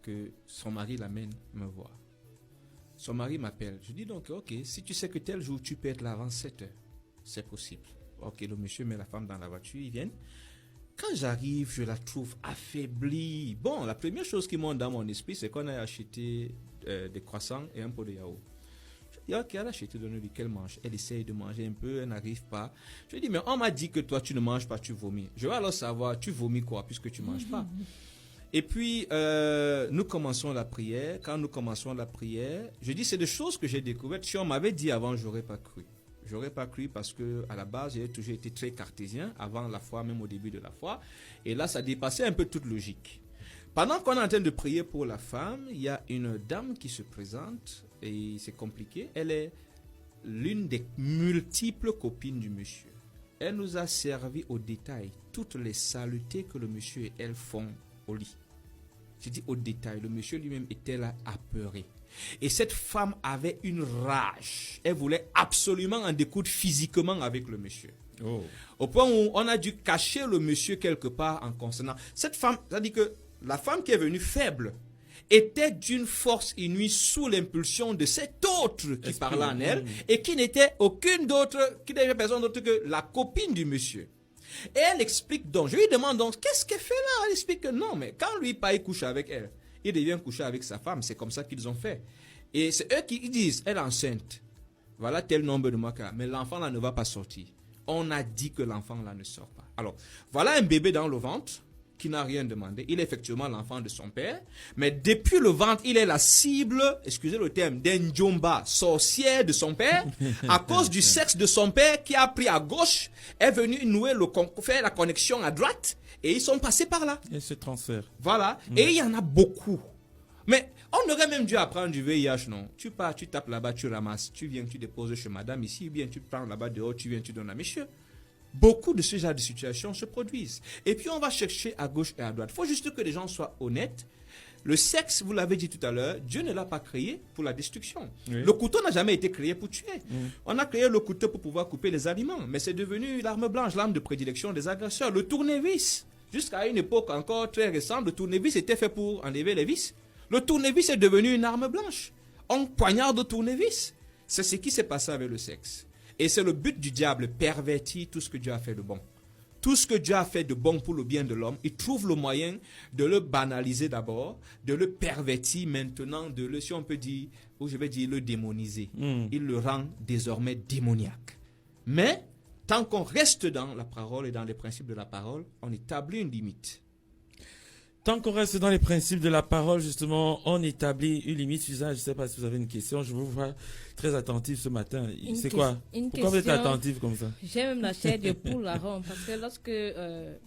que son mari l'amène me voir. Son mari m'appelle. Je dis donc, ok, si tu sais que tel jour, tu peux être là avant 7 heures, c'est possible. Ok, le monsieur met la femme dans la voiture, ils viennent. Quand j'arrive, je la trouve affaiblie. Bon, la première chose qui monte dans mon esprit, c'est qu'on a acheté des croissants et un pot de yaourt. Ok, elle a acheté de nous qu'elle mange. Elle essaye de manger un peu, elle n'arrive pas. Je lui dis, mais on m'a dit que toi, tu ne manges pas, tu vomis. Je vais alors savoir, tu vomis quoi, puisque tu ne manges pas. Et puis, nous commençons la prière. Quand nous commençons la prière, je dis, c'est des choses que j'ai découvertes. Si on m'avait dit avant, j'aurais pas cru. J'aurais pas cru parce que à la base, j'ai toujours été très cartésien, avant la foi, même au début de la foi. Et là, ça dépassait un peu toute logique. Pendant qu'on est en train de prier pour la femme, il y a une dame qui se présente et c'est compliqué. Elle est l'une des multiples copines du monsieur. Elle nous a servi au détail toutes les saletés que le monsieur et elle font au lit. Je dis au détail, le monsieur lui-même était là apeuré. Et cette femme avait une rage. Elle voulait absolument en découdre physiquement avec le monsieur. Au point où on a dû cacher le monsieur quelque part en concernant. Cette femme, ça dit que la femme qui est venue faible était d'une force inouïe sous l'impulsion de cet autre qui parlait en elle et qui n'était personne d'autre que la copine du monsieur. Et elle explique donc, je lui demande donc, qu'est-ce qu'elle fait là? Elle explique que non, mais quand lui pas il couche avec elle, il devient coucher avec sa femme, c'est comme ça qu'ils ont fait. Et c'est eux qui disent, elle est enceinte, voilà tel nombre de mois, mais l'enfant là ne va pas sortir. On a dit que l'enfant là ne sort pas. Alors, voilà un bébé dans le ventre, qui n'a rien demandé. Il est effectivement l'enfant de son père, mais depuis le ventre, il est la cible, excusez le terme, d'un Djomba, sorcière de son père, à cause du sexe de son père qui a pris à gauche, est venu faire la connexion à droite, et ils sont passés par là. Et ce transfert. Voilà, et il y en a beaucoup. Mais on aurait même dû apprendre du VIH, non? Tu pars, tu tapes là-bas, tu ramasses, tu viens, tu déposes chez madame ici, ou bien tu prends là-bas dehors, tu viens, tu donnes à monsieur. Beaucoup de ce genre de situations se produisent. Et puis on va chercher à gauche et à droite. Il faut juste que les gens soient honnêtes. Le sexe, vous l'avez dit tout à l'heure, Dieu ne l'a pas créé pour la destruction. Oui. Le couteau n'a jamais été créé pour tuer. On a créé le couteau pour pouvoir couper les aliments. Mais c'est devenu l'arme blanche, l'arme de prédilection des agresseurs. Le tournevis, jusqu'à une époque encore très récente, le tournevis était fait pour enlever les vis. Le tournevis est devenu une arme blanche. On poignarde le tournevis. C'est ce qui s'est passé avec le sexe. Et c'est le but du diable, pervertir tout ce que Dieu a fait de bon. Tout ce que Dieu a fait de bon pour le bien de l'homme, il trouve le moyen de le banaliser d'abord, de le pervertir maintenant, de le, si on peut dire, ou je vais dire le démoniser. Il le rend désormais démoniaque. Mais, tant qu'on reste dans la parole et dans les principes de la parole, on établit une limite. Tant qu'on reste dans les principes de la parole, justement, on établit une limite. Suzanne, je ne sais pas si vous avez une question. Je vous vois très attentif ce matin. C'est quoi? Pourquoi vous êtes attentif comme ça? J'ai même la chair de poule à rond. Parce que lorsque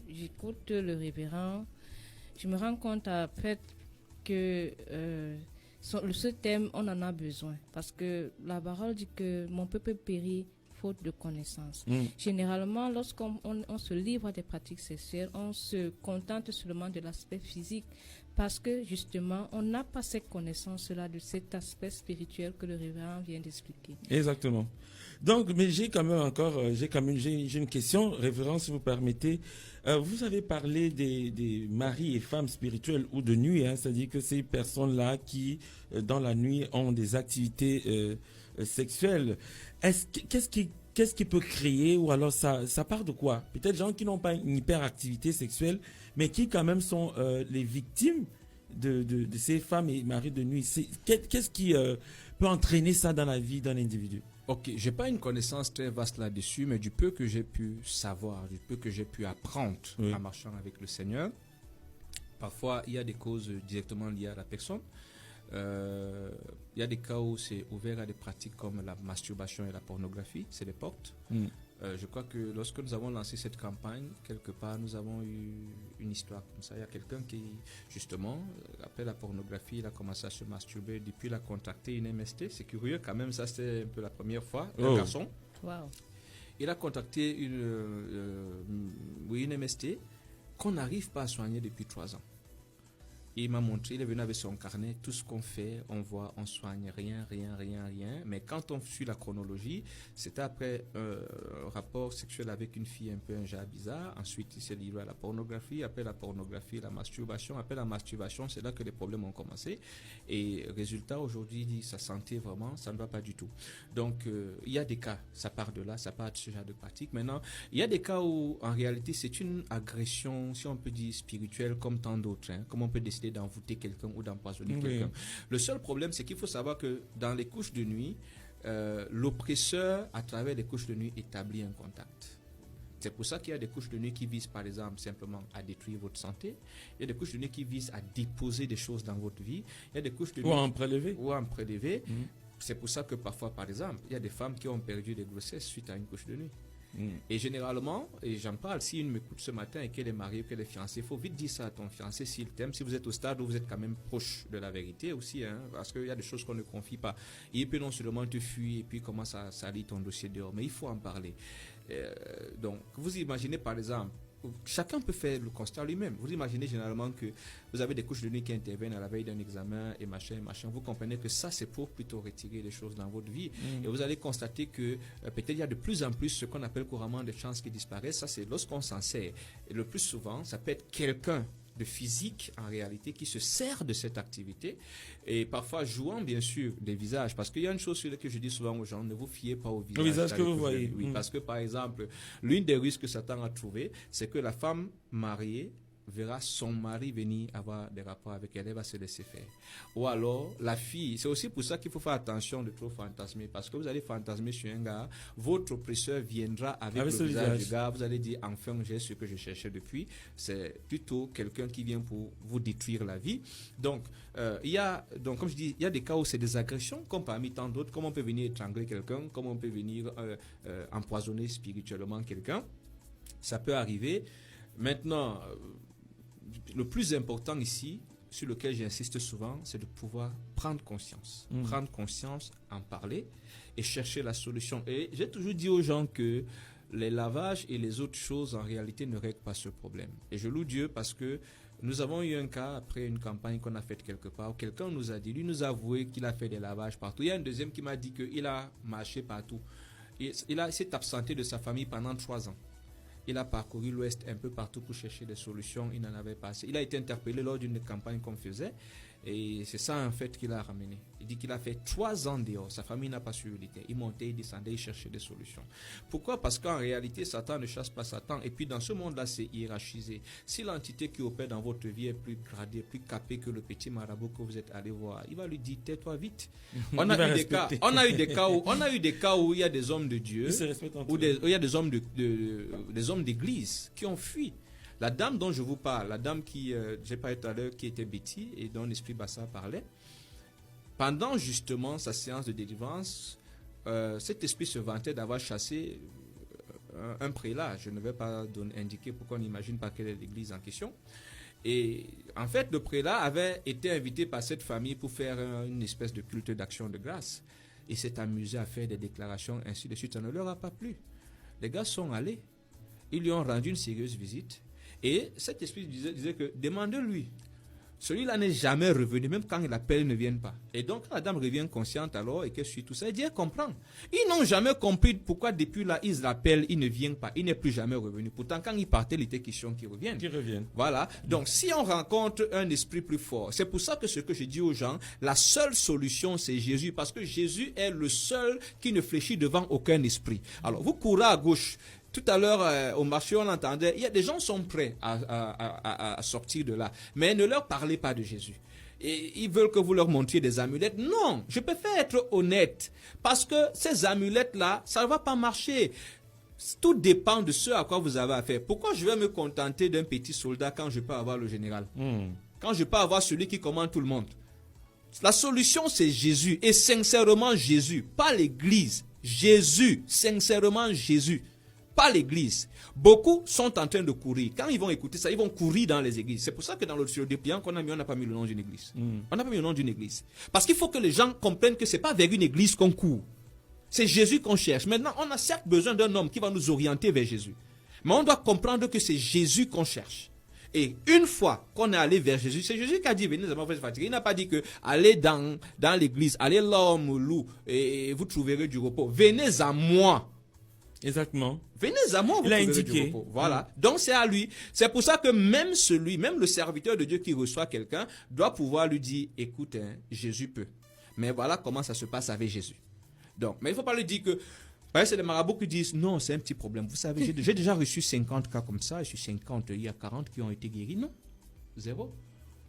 j'écoute le révérend, je me rends compte en fait que ce thème, on en a besoin. Parce que la parole dit que mon peuple périt faute de connaissances. Généralement, lorsqu'on se livre à des pratiques sexuelles, on se contente seulement de l'aspect physique parce que justement, on n'a pas cette connaissance-là de cet aspect spirituel que le révérend vient d'expliquer. Exactement. Donc, mais j'ai une question, révérend, si vous permettez. Vous avez parlé des maris et femmes spirituels ou de nuit, c'est-à-dire que ces personnes-là qui, dans la nuit, ont des activités sexuelles. Qu'est-ce qui peut créer, ou alors ça part de quoi? Peut-être gens qui n'ont pas une hyperactivité sexuelle, mais qui quand même sont les victimes de ces femmes et maris de nuit. Qu'est-ce qui peut entraîner ça dans la vie d'un individu? Ok, j'ai pas une connaissance très vaste là-dessus, mais du peu que j'ai pu savoir, du peu que j'ai pu apprendre en marchant avec le Seigneur, parfois il y a des causes directement liées à la personne. Il y a des cas où c'est ouvert à des pratiques comme la masturbation et la pornographie, c'est des portes. Je crois que lorsque nous avons lancé cette campagne, quelque part, nous avons eu une histoire comme ça. Il y a quelqu'un qui, justement, après la pornographie, il a commencé à se masturber. Depuis, il a contacté une MST. C'est curieux quand même, ça c'était un peu la première fois, un garçon. Wow. Il a contacté une MST qu'on n'arrive pas à soigner depuis 3 ans. Il m'a montré, il est venu avec son carnet, tout ce qu'on fait, on voit, on soigne, rien. Mais quand on suit la chronologie, c'était après un rapport sexuel avec une fille un peu un genre bizarre. Ensuite, il s'est livré à la pornographie. Après la pornographie, la masturbation. Après la masturbation, c'est là que les problèmes ont commencé. Et résultat, aujourd'hui, il dit sa santé, vraiment, ça ne va pas du tout. Donc, il y a des cas, ça part de là, ça part de ce genre de pratique. Maintenant, il y a des cas où, en réalité, c'est une agression, si on peut dire spirituelle, comme tant d'autres, comme on peut décider d'envoûter quelqu'un ou d'empoisonner quelqu'un. Le seul problème, c'est qu'il faut savoir que dans les couches de nuit, l'oppresseur, à travers les couches de nuit, établit un contact. C'est pour ça qu'il y a des couches de nuit qui visent, par exemple, simplement à détruire votre santé. Il y a des couches de nuit qui visent à déposer des choses dans votre vie. Il y a des couches de nuit... Ou à en prélever. C'est pour ça que parfois, par exemple, il y a des femmes qui ont perdu des grossesses suite à une couche de nuit. Et généralement, et j'en parle, si une m'écoute ce matin et qu'elle est mariée ou qu'elle est fiancée, il faut vite dire ça à ton fiancé s'il t'aime, si vous êtes au stade où vous êtes quand même proche de la vérité aussi, parce qu'il y a des choses qu'on ne confie pas. Et il peut non seulement te fuir et puis commence à salir ton dossier dehors, mais il faut en parler. Donc, vous imaginez par exemple, chacun peut faire le constat lui-même. Vous imaginez généralement que vous avez des couches de nuit qui interviennent à la veille d'un examen et machin. Vous comprenez que ça, c'est pour plutôt retirer les choses dans votre vie. Et vous allez constater que peut-être il y a de plus en plus ce qu'on appelle couramment des chances qui disparaissent. Ça, c'est lorsqu'on s'en sert. Et le plus souvent, ça peut être quelqu'un de physique en réalité qui se sert de cette activité et parfois jouant bien sûr des visages, parce qu'il y a une chose sur laquelle je dis souvent aux gens, ne vous fiez pas au visage que vous voyez. Oui, parce que par exemple, l'une des risques que Satan a trouvé, c'est que la femme mariée verra son mari venir avoir des rapports avec elle, elle va se laisser faire. Ou alors, la fille, c'est aussi pour ça qu'il faut faire attention de trop fantasmer, parce que vous allez fantasmer sur un gars, votre oppresseur viendra avec le visage du gars, vous allez dire, enfin, j'ai ce que je cherchais depuis. C'est plutôt quelqu'un qui vient pour vous détruire la vie. Donc, comme je dis, il y a des cas où c'est des agressions, comme parmi tant d'autres, comme on peut venir étrangler quelqu'un, comme on peut venir empoisonner spirituellement quelqu'un. Ça peut arriver. Maintenant, le plus important ici, sur lequel j'insiste souvent, c'est de pouvoir prendre conscience. Prendre conscience, en parler et chercher la solution. Et j'ai toujours dit aux gens que les lavages et les autres choses, en réalité, ne règlent pas ce problème. Et je loue Dieu parce que nous avons eu un cas après une campagne qu'on a faite quelque part où quelqu'un nous a dit, lui nous a avoué qu'il a fait des lavages partout. Il y a un deuxième qui m'a dit qu'il a marché partout. Il s'est absenté de sa famille pendant 3 ans. Il a parcouru l'Ouest un peu partout pour chercher des solutions. Il n'en avait pas assez. Il a été interpellé lors d'une campagne qu'on faisait. Et c'est ça en fait qu'il a ramené. Il dit qu'il a fait 3 ans dehors. Sa famille n'a pas su où il était. Il montait, il descendait, il cherchait des solutions. Pourquoi? Parce qu'en réalité, Satan ne chasse pas Satan. Et puis dans ce monde-là, c'est hiérarchisé. Si l'entité qui opère dans votre vie est plus gradée, plus capée que le petit marabout que vous êtes allé voir, il va lui dire tais-toi vite. On a eu des cas où il y a des hommes de Dieu, où il y a des hommes des hommes d'église qui ont fui. La dame dont je vous parle, la dame qui, j'ai parlé tout à l'heure, qui était Betty et dont l'esprit Bassa parlait, pendant justement sa séance de délivrance, cet esprit se vantait d'avoir chassé un prélat. Je ne vais pas indiquer pourquoi on n'imagine pas quelle est l'église en question. Et en fait, le prélat avait été invité par cette famille pour faire une espèce de culte d'action de grâce. Il s'est amusé à faire des déclarations, ainsi de suite. Ça ne leur a pas plu. Les gars sont allés. Ils lui ont rendu une sérieuse visite. Et cet esprit disait que demandez-lui. Celui-là n'est jamais revenu, même quand il appelle, il ne vient pas. Et donc, la dame revient consciente alors, et qu'elle suit tout ça, elle dit, elle comprend. Ils n'ont jamais compris pourquoi depuis là, ils l'appellent, il ne vient pas, il n'est plus jamais revenu. Pourtant, quand il partait, il était question qu'il revienne. Voilà. Donc, si on rencontre un esprit plus fort, c'est pour ça que ce que je dis aux gens, la seule solution, c'est Jésus, parce que Jésus est le seul qui ne fléchit devant aucun esprit. Alors, vous courez à gauche. Tout à l'heure, au marché, on entendait, il y a des gens qui sont prêts à sortir de là. Mais ne leur parlez pas de Jésus. Et ils veulent que vous leur montriez des amulettes. Non, je préfère être honnête. Parce que ces amulettes-là, ça ne va pas marcher. Tout dépend de ce à quoi vous avez affaire. Pourquoi je vais me contenter d'un petit soldat quand je peux avoir le général? Quand je peux avoir celui qui commande tout le monde? La solution, c'est Jésus. Et sincèrement, Jésus. Pas l'Église. Jésus. Sincèrement, Jésus. Pas l'église. Beaucoup sont en train de courir. Quand ils vont écouter ça, ils vont courir dans les églises. C'est pour ça que dans le dépliant qu'on a mis, on n'a pas mis le nom d'une église. On n'a pas mis le nom d'une église. Parce qu'il faut que les gens comprennent que ce n'est pas vers une église qu'on court. C'est Jésus qu'on cherche. Maintenant, on a certes besoin d'un homme qui va nous orienter vers Jésus. Mais on doit comprendre que c'est Jésus qu'on cherche. Et une fois qu'on est allé vers Jésus, c'est Jésus qui a dit, venez, nous avons fait fatiguer. Il n'a pas dit que allez dans l'église, allez là où me loue et vous trouverez du repos. Venez à moi. Exactement. Venez à moi, vous trouverez du repos. Voilà. Donc c'est à lui. C'est pour ça que même le serviteur de Dieu qui reçoit quelqu'un, doit pouvoir lui dire, écoute, Jésus peut. Mais voilà comment ça se passe avec Jésus. Donc, mais il ne faut pas lui dire que, c'est les marabouts qui disent, non, c'est un petit problème. Vous savez, j'ai déjà reçu 50 cas comme ça, je suis 50, il y a 40 qui ont été guéris. Non, 0.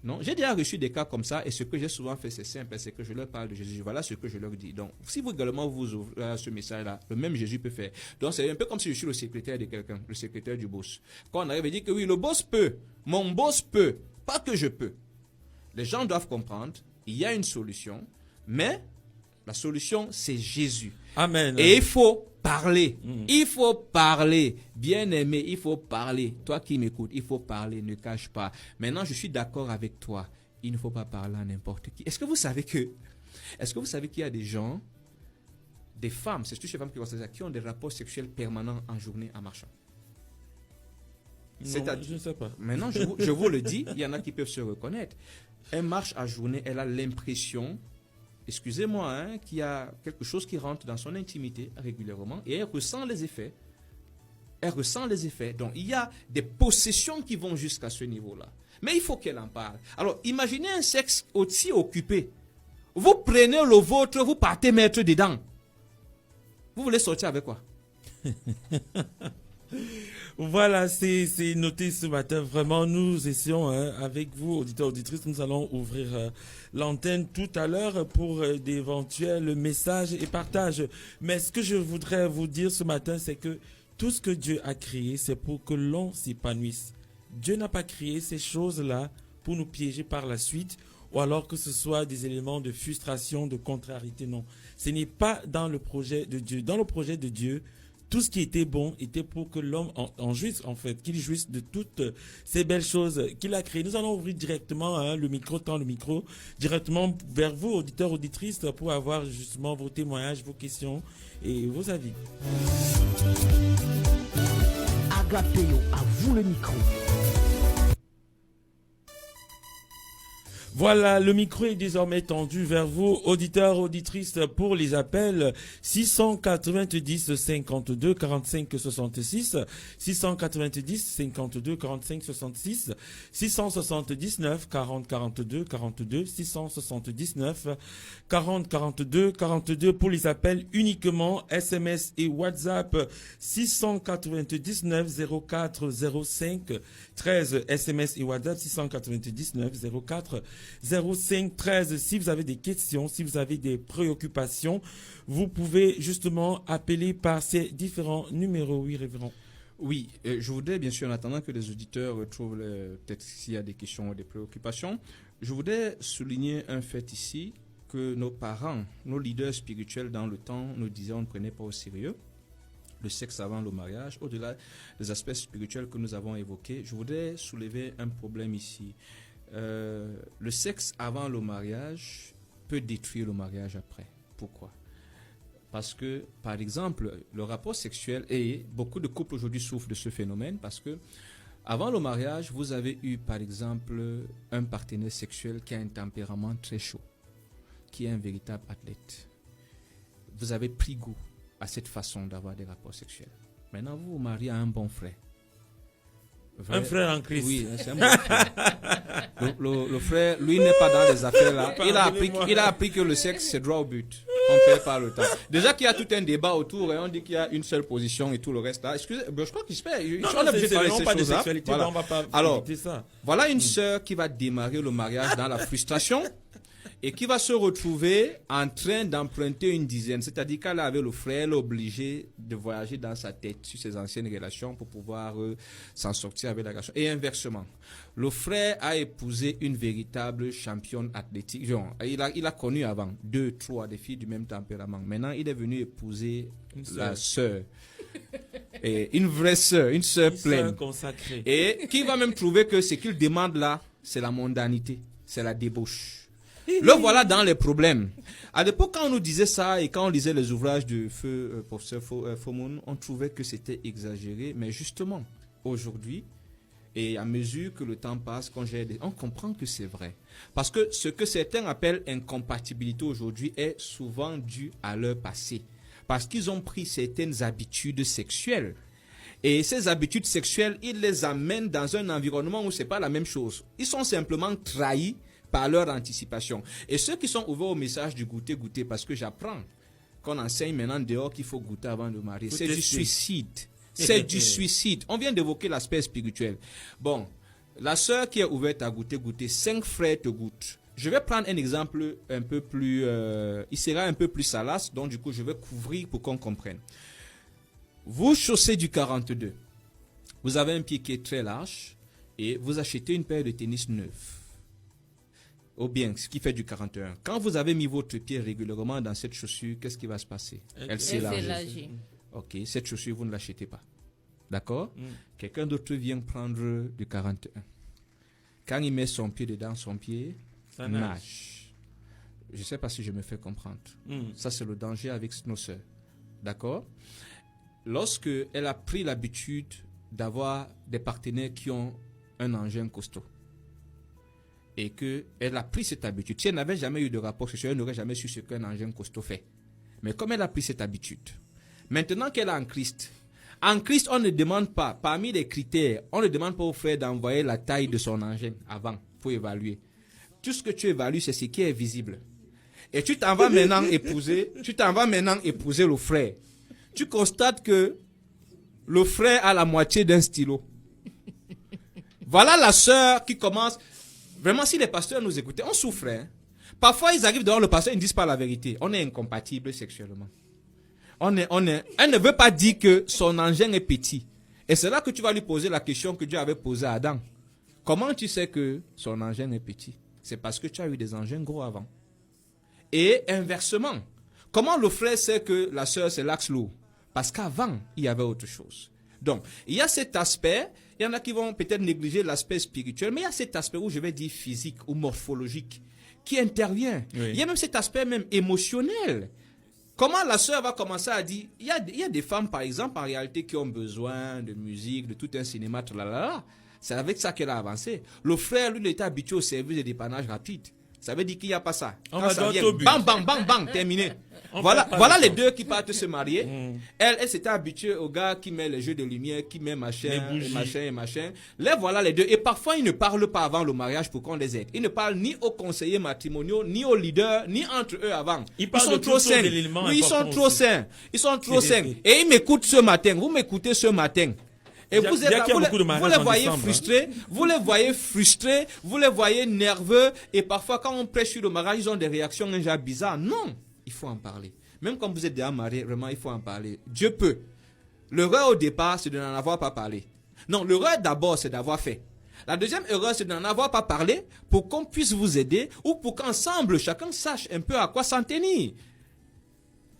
Non, j'ai déjà reçu des cas comme ça et ce que j'ai souvent fait, c'est simple, c'est que je leur parle de Jésus. Voilà ce que je leur dis. Donc, si vous également vous ouvrez ce message-là, le même Jésus peut faire. Donc, c'est un peu comme si je suis le secrétaire de quelqu'un, le secrétaire du boss. Quand on arrive et dit que oui, le boss peut, mon boss peut, pas que je peux. Les gens doivent comprendre, il y a une solution, mais la solution, c'est Jésus. Amen. Et il faut parler. Il faut parler. Bien-aimé, il faut parler. Toi qui m'écoutes, il faut parler, ne cache pas. Maintenant, je suis d'accord avec toi. Il ne faut pas parler à n'importe qui. Est-ce que vous savez qu'il y a des gens, des femmes, c'est surtout ces femmes qui ont des rapports sexuels permanents en journée en marchant? Non, je ne sais pas. Maintenant, je vous le dis, il y en a qui peuvent se reconnaître. Elle marche à journée, elle a l'impression, excusez-moi, hein, qu'il y a quelque chose qui rentre dans son intimité régulièrement et elle ressent les effets. Elle ressent les effets. Donc, il y a des possessions qui vont jusqu'à ce niveau-là. Mais il faut qu'elle en parle. Alors, imaginez un sexe aussi occupé. Vous prenez le vôtre, vous partez mettre dedans. Vous voulez sortir avec quoi? Voilà, c'est noté ce matin. Vraiment, nous essayons, avec vous, auditeurs, auditrices, nous allons ouvrir l'antenne tout à l'heure pour d'éventuels messages et partages. Mais ce que je voudrais vous dire ce matin, c'est que tout ce que Dieu a créé, c'est pour que l'on s'épanouisse. Dieu n'a pas créé ces choses-là pour nous piéger par la suite, ou alors que ce soit des éléments de frustration, de contrariété. Non, ce n'est pas dans le projet de Dieu. Dans le projet de Dieu, tout ce qui était bon était pour que l'homme en jouisse, en fait, qu'il jouisse de toutes ces belles choses qu'il a créées. Nous allons ouvrir directement le micro, directement vers vous, auditeurs, auditrices, pour avoir justement vos témoignages, vos questions et vos avis. Agapéo, à vous le micro. Voilà, le micro est désormais tendu vers vous, auditeurs, auditrices, pour les appels 690 52 45 66, 690 52 45 66, 679 40 42 42, 679 40 42 42 pour les appels uniquement, SMS et WhatsApp 699 04 05 13, SMS et WhatsApp 699 04 05 13. Si vous avez des questions, si vous avez des préoccupations, vous pouvez justement appeler par ces différents numéros. Oui, révérend. Oui, je voudrais bien sûr, en attendant que les auditeurs retrouvent peut-être s'il y a des questions ou des préoccupations, je voudrais souligner un fait ici que nos parents, nos leaders spirituels dans le temps nous disaient on ne prenait pas au sérieux le sexe avant le mariage. Au-delà des aspects spirituels que nous avons évoqués, je voudrais soulever un problème ici. Le sexe avant le mariage peut détruire le mariage après. Pourquoi? Parce que, par exemple, le rapport sexuel, et beaucoup de couples aujourd'hui souffrent de ce phénomène, parce que avant le mariage, vous avez eu, par exemple, un partenaire sexuel qui a un tempérament très chaud, qui est un véritable athlète. Vous avez pris goût à cette façon d'avoir des rapports sexuels. Maintenant, vous vous mariez à un bon frère. Un frère en Christ. Oui, c'est un bon frère. Le frère, lui, n'est pas dans les affaires là. Il a appris que le sexe, c'est droit au but. On ne perd pas le temps. Déjà qu'il y a tout un débat autour et on dit qu'il y a une seule position et tout le reste là. Excusez, je crois qu'il se fait. On a obligé de parler de ces choses-là. Voilà. On va pas Alors, ça. Voilà une sœur qui va démarrer le mariage dans la frustration et qui va se retrouver en train d'emprunter une dizaine. C'est-à-dire qu'elle avait le frère, elle est obligée de voyager dans sa tête sur ses anciennes relations pour pouvoir s'en sortir avec la relation. Et inversement, le frère a épousé une véritable championne athlétique. Genre, il a connu avant 2, 3 des filles du même tempérament. Maintenant, il est venu épouser la sœur. Et une vraie sœur, une sœur pleine. Consacrée. Et qui va même trouver que ce qu'il demande là, c'est la mondanité, c'est la débauche. Le voilà dans les problèmes. À l'époque, quand on nous disait ça et quand on lisait les ouvrages de feu professeur Fomoun, on trouvait que c'était exagéré. Mais justement, aujourd'hui, et à mesure que le temps passe, on comprend que c'est vrai. Parce que ce que certains appellent incompatibilité aujourd'hui est souvent dû à leur passé. Parce qu'ils ont pris certaines habitudes sexuelles. Et ces habitudes sexuelles, ils les amènent dans un environnement où ce n'est pas la même chose. Ils sont simplement trahis par leur anticipation. Et ceux qui sont ouverts au message du goûter, parce que j'apprends qu'on enseigne maintenant dehors qu'il faut goûter avant de marier. C'est du suicide. C'est du suicide. On vient d'évoquer l'aspect spirituel. Bon, la sœur qui est ouverte à goûter, 5 frères te goûtent. Je vais prendre un exemple un peu plus... il sera un peu plus salace, donc du coup je vais couvrir pour qu'on comprenne. Vous chaussez du 42. Vous avez un pied qui est très large et vous achetez une paire de tennis neufs. Ou bien, ce qui fait du 41. Quand vous avez mis votre pied régulièrement dans cette chaussure, qu'est-ce qui va se passer? Elle s'élargit. Ok, cette chaussure, vous ne l'achetez pas. D'accord? Quelqu'un d'autre vient prendre du 41. Quand il met son pied dedans, son pied nage. Je ne sais pas si je me fais comprendre. Ça, c'est le danger avec nos sœurs. D'accord? Lorsque elle a pris l'habitude d'avoir des partenaires qui ont un engin costaud. Et qu'elle a pris cette habitude. Si elle n'avait jamais eu de rapport sexuel, elle n'aurait jamais su ce qu'un engin costaud fait. Mais comme elle a pris cette habitude, maintenant qu'elle est en Christ, on ne demande pas, parmi les critères, on ne demande pas au frère d'envoyer la taille de son engin avant pour évaluer. Tout ce que tu évalues, c'est ce qui est visible. Et tu t'en vas maintenant épouser le frère. Tu constates que le frère a la moitié d'un stylo. Voilà la sœur qui commence. Vraiment, si les pasteurs nous écoutaient, on souffrait. Hein. Parfois, ils arrivent devant le pasteur, ils ne disent pas la vérité. On est incompatible sexuellement. Elle ne veut pas dire que son engin est petit. Et c'est là que tu vas lui poser la question que Dieu avait posée à Adam. Comment tu sais que son engin est petit? C'est parce que tu as eu des engins gros avant. Et inversement, comment le frère sait que la sœur c'est l'axe lourd? Parce qu'avant, il y avait autre chose. Donc, il y a cet aspect, il y en a qui vont peut-être négliger l'aspect spirituel, mais il y a cet aspect où je vais dire physique ou morphologique qui intervient. Oui. Il y a même cet aspect même émotionnel. Comment la sœur va commencer à dire, il y a des femmes par exemple en réalité qui ont besoin de musique, de tout un cinéma, c'est avec ça qu'elle a avancé. Le frère, lui, il était habitué au service de dépannage rapide. Ça veut dire qu'il n'y a pas ça. Quand ça vient, bang, bang, bang, bang, terminé. Voilà les deux qui partent se marier. Elle s'était habituée au gars qui met les jeux de lumière, qui met machin. Les voilà les deux. Et parfois, ils ne parlent pas avant le mariage pour qu'on les aide. Ils ne parlent ni aux conseillers matrimoniaux, ni aux leaders, ni entre eux avant. Ils sont trop sains. Oui, ils sont trop sains. Ils sont trop sains. Et ils m'écoutent ce matin. Vous m'écoutez ce matin. Et vous les voyez frustrés, vous les voyez frustrés, vous les voyez nerveux, et parfois quand on prêche sur le mariage, ils ont des réactions un genre bizarres. Non, il faut en parler. Même quand vous êtes déjà marié, vraiment, il faut en parler. Dieu peut. L'erreur au départ, c'est de n'en avoir pas parlé. Non, l'erreur d'abord, c'est d'avoir fait. La deuxième erreur, c'est de n'en avoir pas parlé pour qu'on puisse vous aider ou pour qu'ensemble, chacun sache un peu à quoi s'en tenir.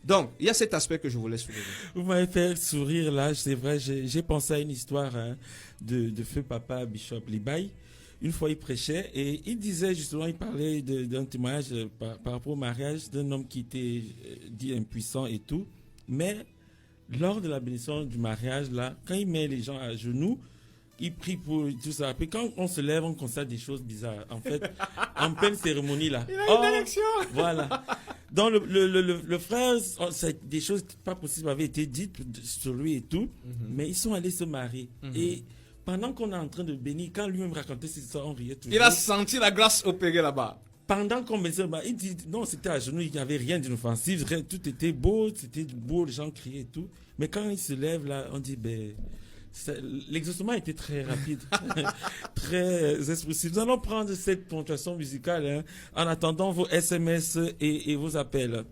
Donc, il y a cet aspect que je voulais soulever. Vous m'avez fait sourire là, c'est vrai, j'ai pensé à une histoire de feu papa Bishop Libaye. Une fois, il prêchait et il disait justement, il parlait d'un témoignage par rapport au mariage d'un homme qui était dit impuissant et tout. Mais lors de la bénédiction du mariage, là, quand il met les gens à genoux, il prie pour tout ça. Puis quand on se lève, on constate des choses bizarres. En fait, en pleine cérémonie, là. Il a une élection. Voilà. Donc, le frère, des choses pas possibles avaient été dites sur lui et tout. Mais ils sont allés se marier. Et pendant qu'on est en train de bénir, quand lui-même racontait cette histoire, on riait toujours. Il a senti la grâce opérer là-bas. Pendant qu'on bénissait, il dit, non, c'était à genoux, il n'y avait rien d'inoffensif. Tout était beau, les gens criaient et tout. Mais quand il se lève, là, on dit, l'exaucement était très rapide, très expressif. Nous allons prendre cette ponctuation musicale en attendant vos SMS et vos appels.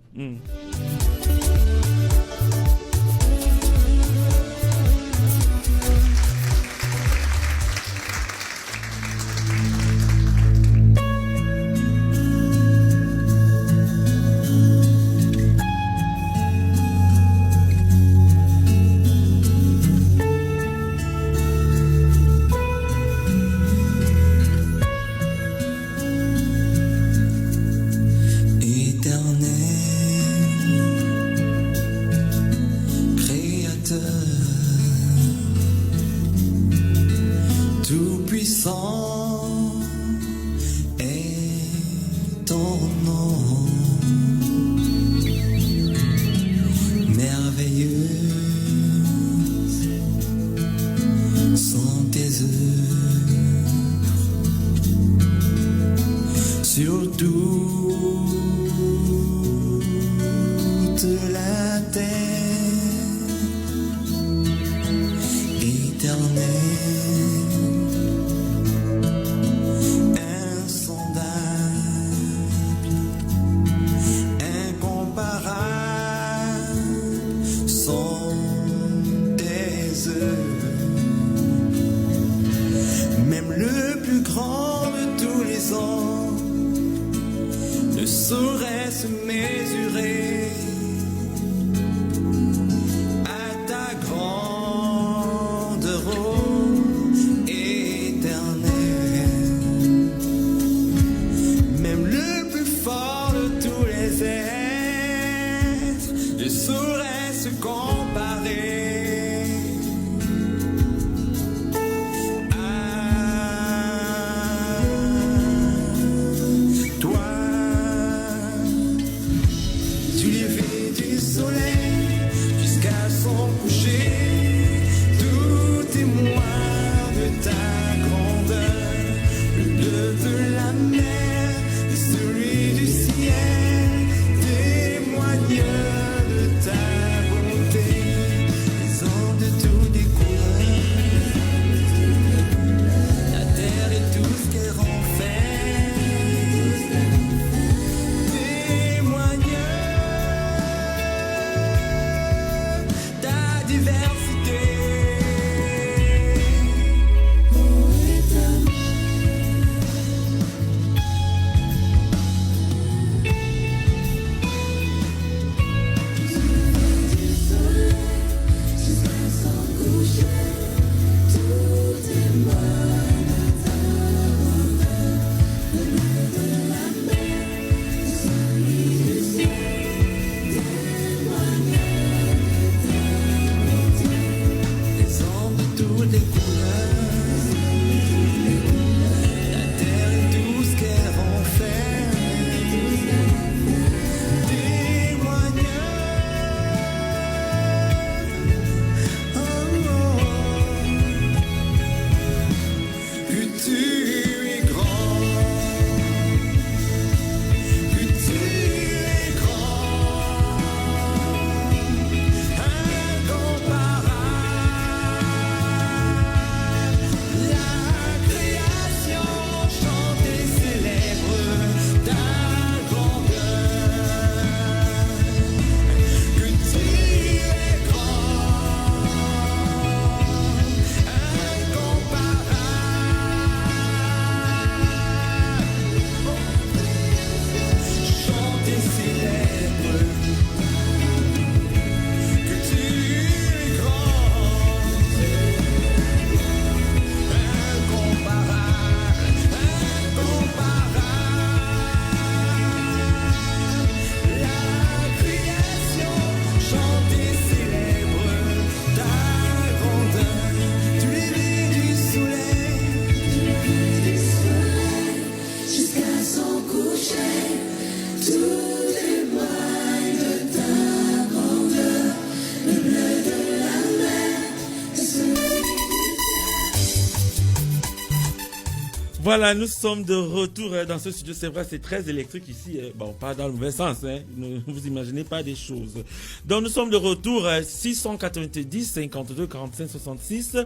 Voilà, nous sommes de retour dans ce studio. C'est vrai, c'est très électrique ici. Bon, pas dans le mauvais sens. Ne vous imaginez pas des choses. Donc, nous sommes de retour. 690 52 45 66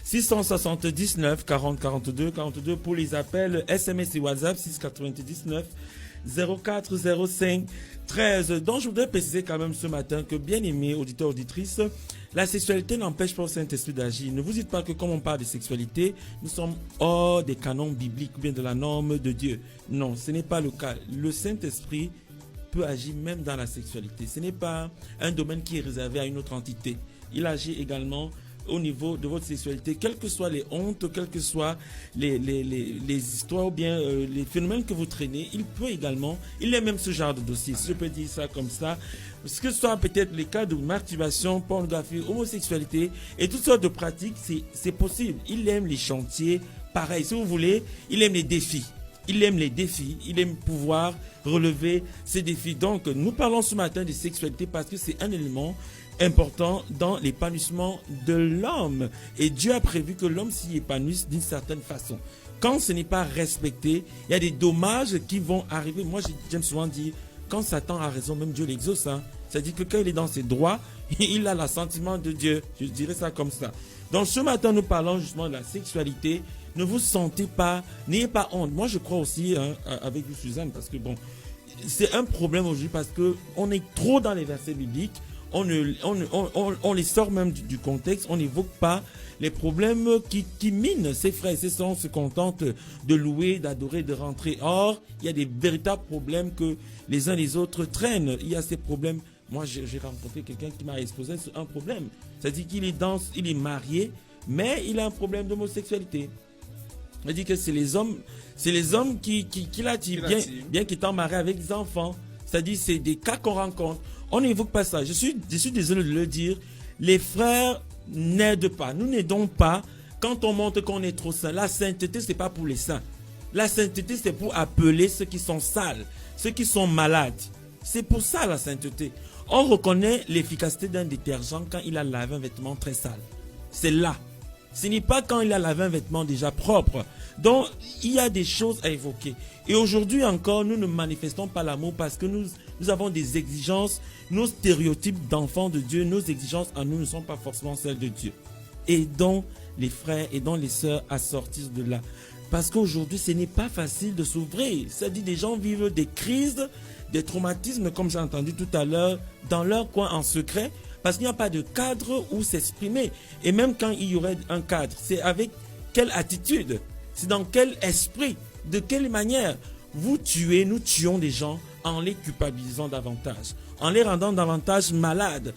679 40 42 42 pour les appels SMS et WhatsApp 699 04 05 13. Donc, je voudrais préciser quand même ce matin que, bien aimés auditeurs, auditrices, la sexualité n'empêche pas le Saint-Esprit d'agir. Ne vous dites pas que comme on parle de sexualité, nous sommes hors des canons bibliques ou bien de la norme de Dieu. Non, ce n'est pas le cas. Le Saint-Esprit peut agir même dans la sexualité. Ce n'est pas un domaine qui est réservé à une autre entité. Il agit également au niveau de votre sexualité, quelles que soient les hontes, quelles que soient les histoires ou bien les phénomènes que vous traînez, il est même ce genre de dossier, si je peux dire ça comme ça, ce que ce soit peut-être les cas de masturbation, pornographie, homosexualité et toutes sortes de pratiques, c'est possible. Il aime les chantiers, pareil, si vous voulez, il aime les défis. Il aime pouvoir relever ces défis. Donc, nous parlons ce matin de sexualité parce que c'est un élément important dans l'épanouissement de l'homme. Et Dieu a prévu que l'homme s'y épanouisse d'une certaine façon. Quand ce n'est pas respecté, il y a des dommages qui vont arriver. Moi, j'aime souvent dire, quand Satan a raison, même Dieu l'exauce. C'est-à-dire que quand il est dans ses droits, il a l'assentiment de Dieu. Je dirais ça comme ça. Donc, ce matin, nous parlons justement de la sexualité. Ne vous sentez pas, n'ayez pas honte. Moi, je crois aussi, avec vous, Suzanne, parce que bon, c'est un problème aujourd'hui parce qu'on est trop dans les versets bibliques. On les sort même du contexte, on n'évoque pas les problèmes qui minent ses frères et ses sœurs. On se contente de louer, d'adorer, de rentrer. Or, il y a des véritables problèmes que les uns les autres traînent. Il y a ces problèmes. Moi, j'ai rencontré quelqu'un qui m'a exposé sur un problème. C'est-à-dire qu'il est marié, mais il a un problème d'homosexualité. C'est-à-dire que c'est les hommes qui l'attirent, bien qu'étant mariés avec des enfants. C'est-à-dire c'est des cas qu'on rencontre. On n'évoque pas ça. Je suis désolé de le dire. Les frères n'aident pas. Nous n'aidons pas quand on montre qu'on est trop saint. La sainteté, c'est pas pour les saints. La sainteté, c'est pour appeler ceux qui sont sales, ceux qui sont malades. C'est pour ça la sainteté. On reconnaît l'efficacité d'un détergent quand il a lavé un vêtement très sale. C'est là. Ce n'est pas quand il a lavé un vêtement déjà propre. Donc, il y a des choses à évoquer. Et aujourd'hui encore, nous ne manifestons pas l'amour parce que nous avons des exigences. Nos stéréotypes d'enfants de Dieu, nos exigences en nous ne sont pas forcément celles de Dieu. Aidons les frères, aidons les sœurs à sortir de là. Parce qu'aujourd'hui, ce n'est pas facile de s'ouvrir. C'est-à-dire des gens vivent des crises, des traumatismes, comme j'ai entendu tout à l'heure, dans leur coin en secret, Parce qu'il n'y a pas de cadre où s'exprimer. Et même quand il y aurait un cadre, c'est avec quelle attitude? C'est dans quel esprit? De quelle manière? Vous tuez, nous tuons des gens en les culpabilisant davantage, en les rendant davantage malades.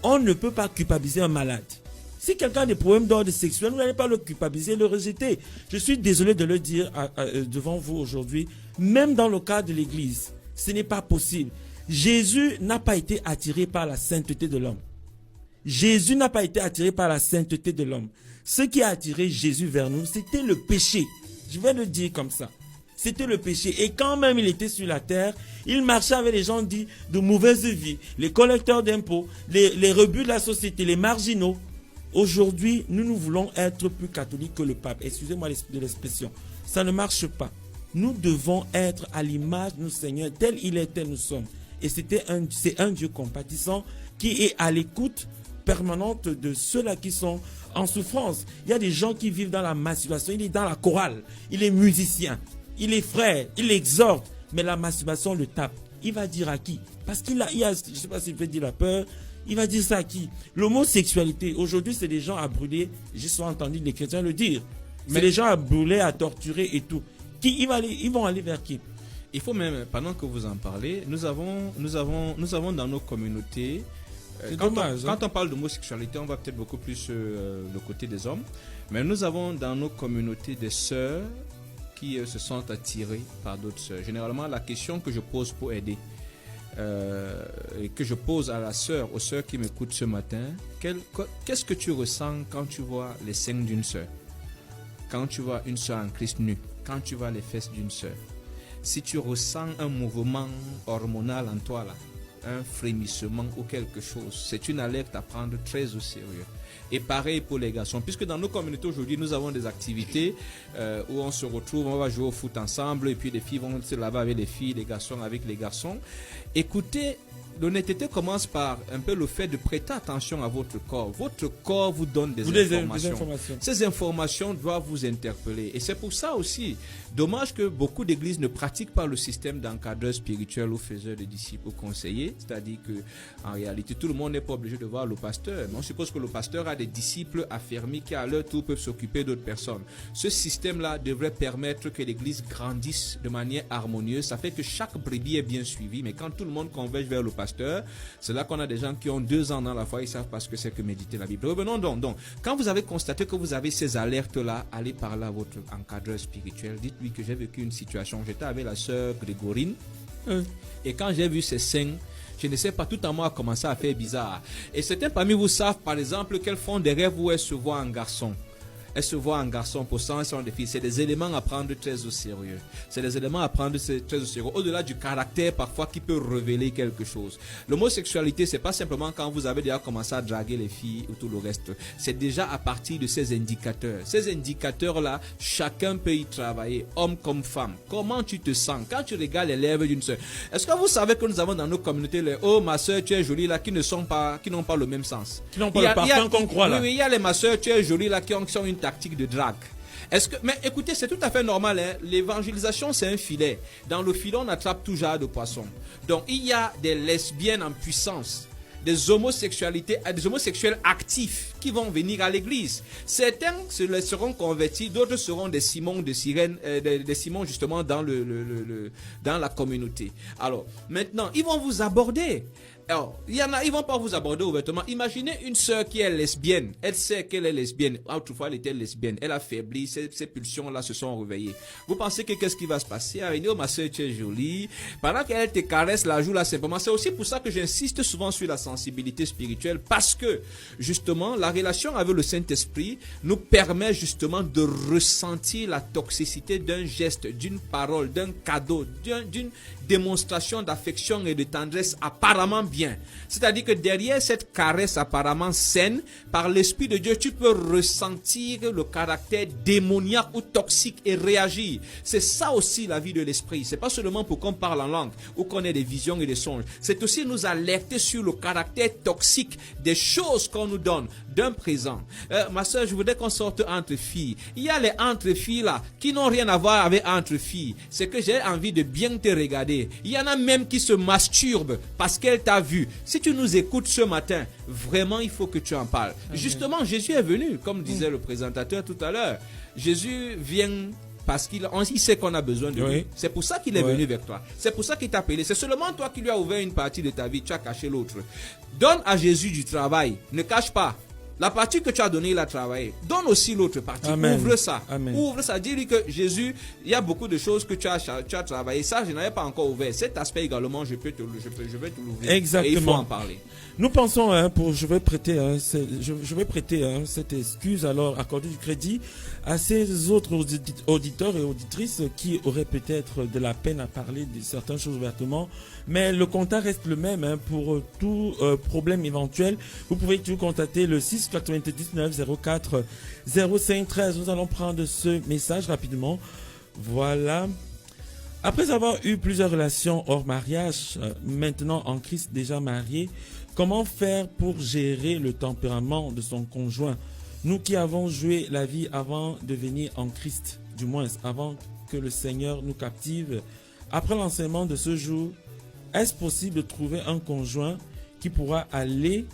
On ne peut pas culpabiliser un malade. Si quelqu'un a des problèmes d'ordre sexuel, vous n'allez pas le culpabiliser, le rejeter. Je suis désolé de le dire devant vous aujourd'hui, même dans le cas de l'Église, ce n'est pas possible. Jésus n'a pas été attiré par la sainteté de l'homme. Jésus n'a pas été attiré par la sainteté de l'homme. Ce qui a attiré Jésus vers nous, c'était le péché. Je vais le dire comme ça. C'était le péché. Et quand même il était sur la terre, il marchait avec les gens dits de mauvaise vie, les collecteurs d'impôts, les rebuts de la société, les marginaux. Aujourd'hui, nous voulons être plus catholiques que le pape. Excusez-moi de l'expression. Ça ne marche pas. Nous devons être à l'image de notre Seigneur, tel il est, tel nous sommes. Et c'est un Dieu compatissant qui est à l'écoute permanente de ceux-là qui sont en souffrance. Il y a des gens qui vivent dans la masturbation. Il est dans la chorale. Il est musicien. Il est frère. Il exhorte. Mais la masturbation le tape. Il va dire à qui? Parce qu'il a, je ne sais pas s'il veut dire la peur. Il va dire ça à qui? L'homosexualité, aujourd'hui, c'est des gens à brûler. J'ai souvent entendu les chrétiens le dire. C'est des gens à brûler, à torturer et tout. Ils vont aller vers qui? Il faut même, pendant que vous en parlez, nous avons dans nos communautés, quand on parle d'homosexualité, on va peut-être beaucoup plus le côté des hommes, mais nous avons dans nos communautés des sœurs qui se sentent attirées par d'autres sœurs. Généralement, la question que je pose pour aider, et que je pose à la sœur, aux sœurs qui m'écoutent ce matin, qu'est-ce que tu ressens quand tu vois les seins d'une sœur, quand tu vois une sœur en Christ nue, quand tu vois les fesses d'une sœur? Si tu ressens un mouvement hormonal en toi là, un frémissement ou quelque chose, c'est une alerte à prendre très au sérieux. Et pareil pour les garçons, puisque dans nos communautés aujourd'hui, nous avons des activités où on se retrouve, on va jouer au foot ensemble, et puis les filles vont se laver avec les filles, les garçons avec les garçons. Écoutez, l'honnêteté commence par un peu le fait de prêter attention à votre corps. Votre corps vous donne des informations. Ces informations doivent vous interpeller. Et c'est pour ça aussi, dommage que beaucoup d'églises ne pratiquent pas le système d'encadreur spirituel ou faiseur de disciples ou conseiller. C'est-à-dire qu'en réalité, tout le monde n'est pas obligé de voir le pasteur. Mais on suppose que le pasteur a des disciples affermis qui à leur tour peuvent s'occuper d'autres personnes. Ce système-là devrait permettre que l'église grandisse de manière harmonieuse. Ça fait que chaque brebis est bien suivi. Mais quand tout le monde converge vers le pasteur, c'est là qu'on a des gens qui ont 2 ans dans la foi, ils savent pas ce que c'est que méditer la Bible. Revenons donc. Quand vous avez constaté que vous avez ces alertes-là, allez parler à votre encadreur spirituel. Dites-lui que j'ai vécu une situation. J'étais avec la sœur Grégorine. Et quand j'ai vu ses seins, je ne sais pas, tout en moi a commencé à faire bizarre. Et certains parmi vous savent, par exemple, qu'elles font des rêves où elles se voient en garçon. Elles se voient en garçon, pourtant elles sont des filles. C'est des éléments à prendre très au sérieux. C'est des éléments à prendre très au sérieux. Au-delà du caractère parfois qui peut révéler quelque chose. L'homosexualité, c'est pas simplement quand vous avez déjà commencé à draguer les filles ou tout le reste. C'est déjà à partir de ces indicateurs. Ces indicateurs-là, chacun peut y travailler, homme comme femme. Comment tu te sens quand tu regardes les lèvres d'une sœur? Est-ce que vous savez que nous avons dans nos communautés les oh ma sœur tu es jolie là qui n'ont pas le même sens? Qui n'ont pas le parfum qu'on croit là. Oui, il y a les ma sœur tu es jolie là qui ont une tactique de drague. Mais écoutez, c'est tout à fait normal. Hein? L'évangélisation, c'est un filet. Dans le filet, on attrape tout genre de poissons. Donc, il y a des lesbiennes en puissance, des homosexuels actifs qui vont venir à l'église. Certains seront convertis, d'autres seront des Simons de Cyrène, des Simons justement dans la communauté. Alors, maintenant, ils vont vous aborder. Alors, ils vont pas vous aborder ouvertement. Imaginez une sœur qui est lesbienne. Elle sait qu'elle est lesbienne. Autrefois, elle était lesbienne. Elle a faibli. Ses pulsions-là se sont réveillées. Vous pensez que qu'est-ce qui va se passer? Elle dit, oh, ma sœur, tu es jolie. Pendant qu'elle te caresse la joue, là, simplement. C'est aussi pour ça que j'insiste souvent sur la sensibilité spirituelle. Parce que, justement, la relation avec le Saint-Esprit nous permet justement de ressentir la toxicité d'un geste, d'une parole, d'un cadeau, d'une démonstration d'affection et de tendresse apparemment bien. C'est-à-dire que derrière cette caresse apparemment saine, par l'Esprit de Dieu, tu peux ressentir le caractère démoniaque ou toxique et réagir. C'est ça aussi la vie de l'Esprit. C'est pas seulement pour qu'on parle en langue ou qu'on ait des visions et des songes. C'est aussi nous alerter sur le caractère toxique des choses qu'on nous donne d'un présent. Ma soeur, je voudrais qu'on sorte entre filles. Il y a les entre filles là qui n'ont rien à voir avec entre filles. C'est que j'ai envie de bien te regarder. Il y en a même qui se masturbent parce qu'elle t'a vu. Si tu nous écoutes ce matin, vraiment, il faut que tu en parles. Justement, Jésus est venu, comme disait le présentateur tout à l'heure. Jésus vient parce qu'il sait qu'on a besoin de lui. C'est pour ça qu'il est venu vers toi. C'est pour ça qu'il t'a appelé. C'est seulement toi qui lui as ouvert une partie de ta vie. Tu as caché l'autre. Donne à Jésus du travail. Ne cache pas. La partie que tu as donnée, il a travaillé. Donne aussi l'autre partie. Amen. Ouvre ça. Amen. Ouvre ça. Dis-lui que Jésus, il y a beaucoup de choses que tu as travaillé. Ça, je n'avais pas encore ouvert. Cet aspect également, je vais te l'ouvrir. Exactement. Et il faut en parler. Nous pensons, je vais prêter cette excuse, alors accorder du crédit à ces autres auditeurs et auditrices qui auraient peut-être de la peine à parler de certaines choses ouvertement. Mais le contact reste le même pour tout problème éventuel. Vous pouvez toujours contacter le 6 99 04 05 13. Nous allons prendre ce message rapidement. Voilà. Après avoir eu plusieurs relations hors mariage, maintenant en Christ déjà marié, comment faire pour gérer le tempérament de son conjoint? Nous qui avons joué la vie avant de venir en Christ, du moins avant que le Seigneur nous captive. Après l'enseignement de ce jour, est-ce possible de trouver un conjoint qui pourra aller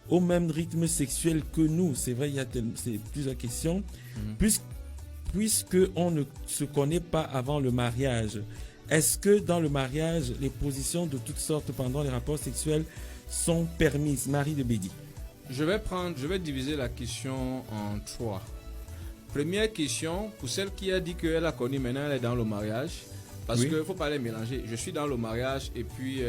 au même rythme sexuel que nous? C'est vrai, il y a plusieurs questions. Puisque on ne se connaît pas avant le mariage, est-ce que dans le mariage, les positions de toutes sortes pendant les rapports sexuels sont permises? Marie de Bédi. Je vais diviser la question en 3. Première question, pour celle qui a dit qu'elle a connu, maintenant elle est dans le mariage. Parce qu'il ne faut pas les mélanger. Je suis dans le mariage et puis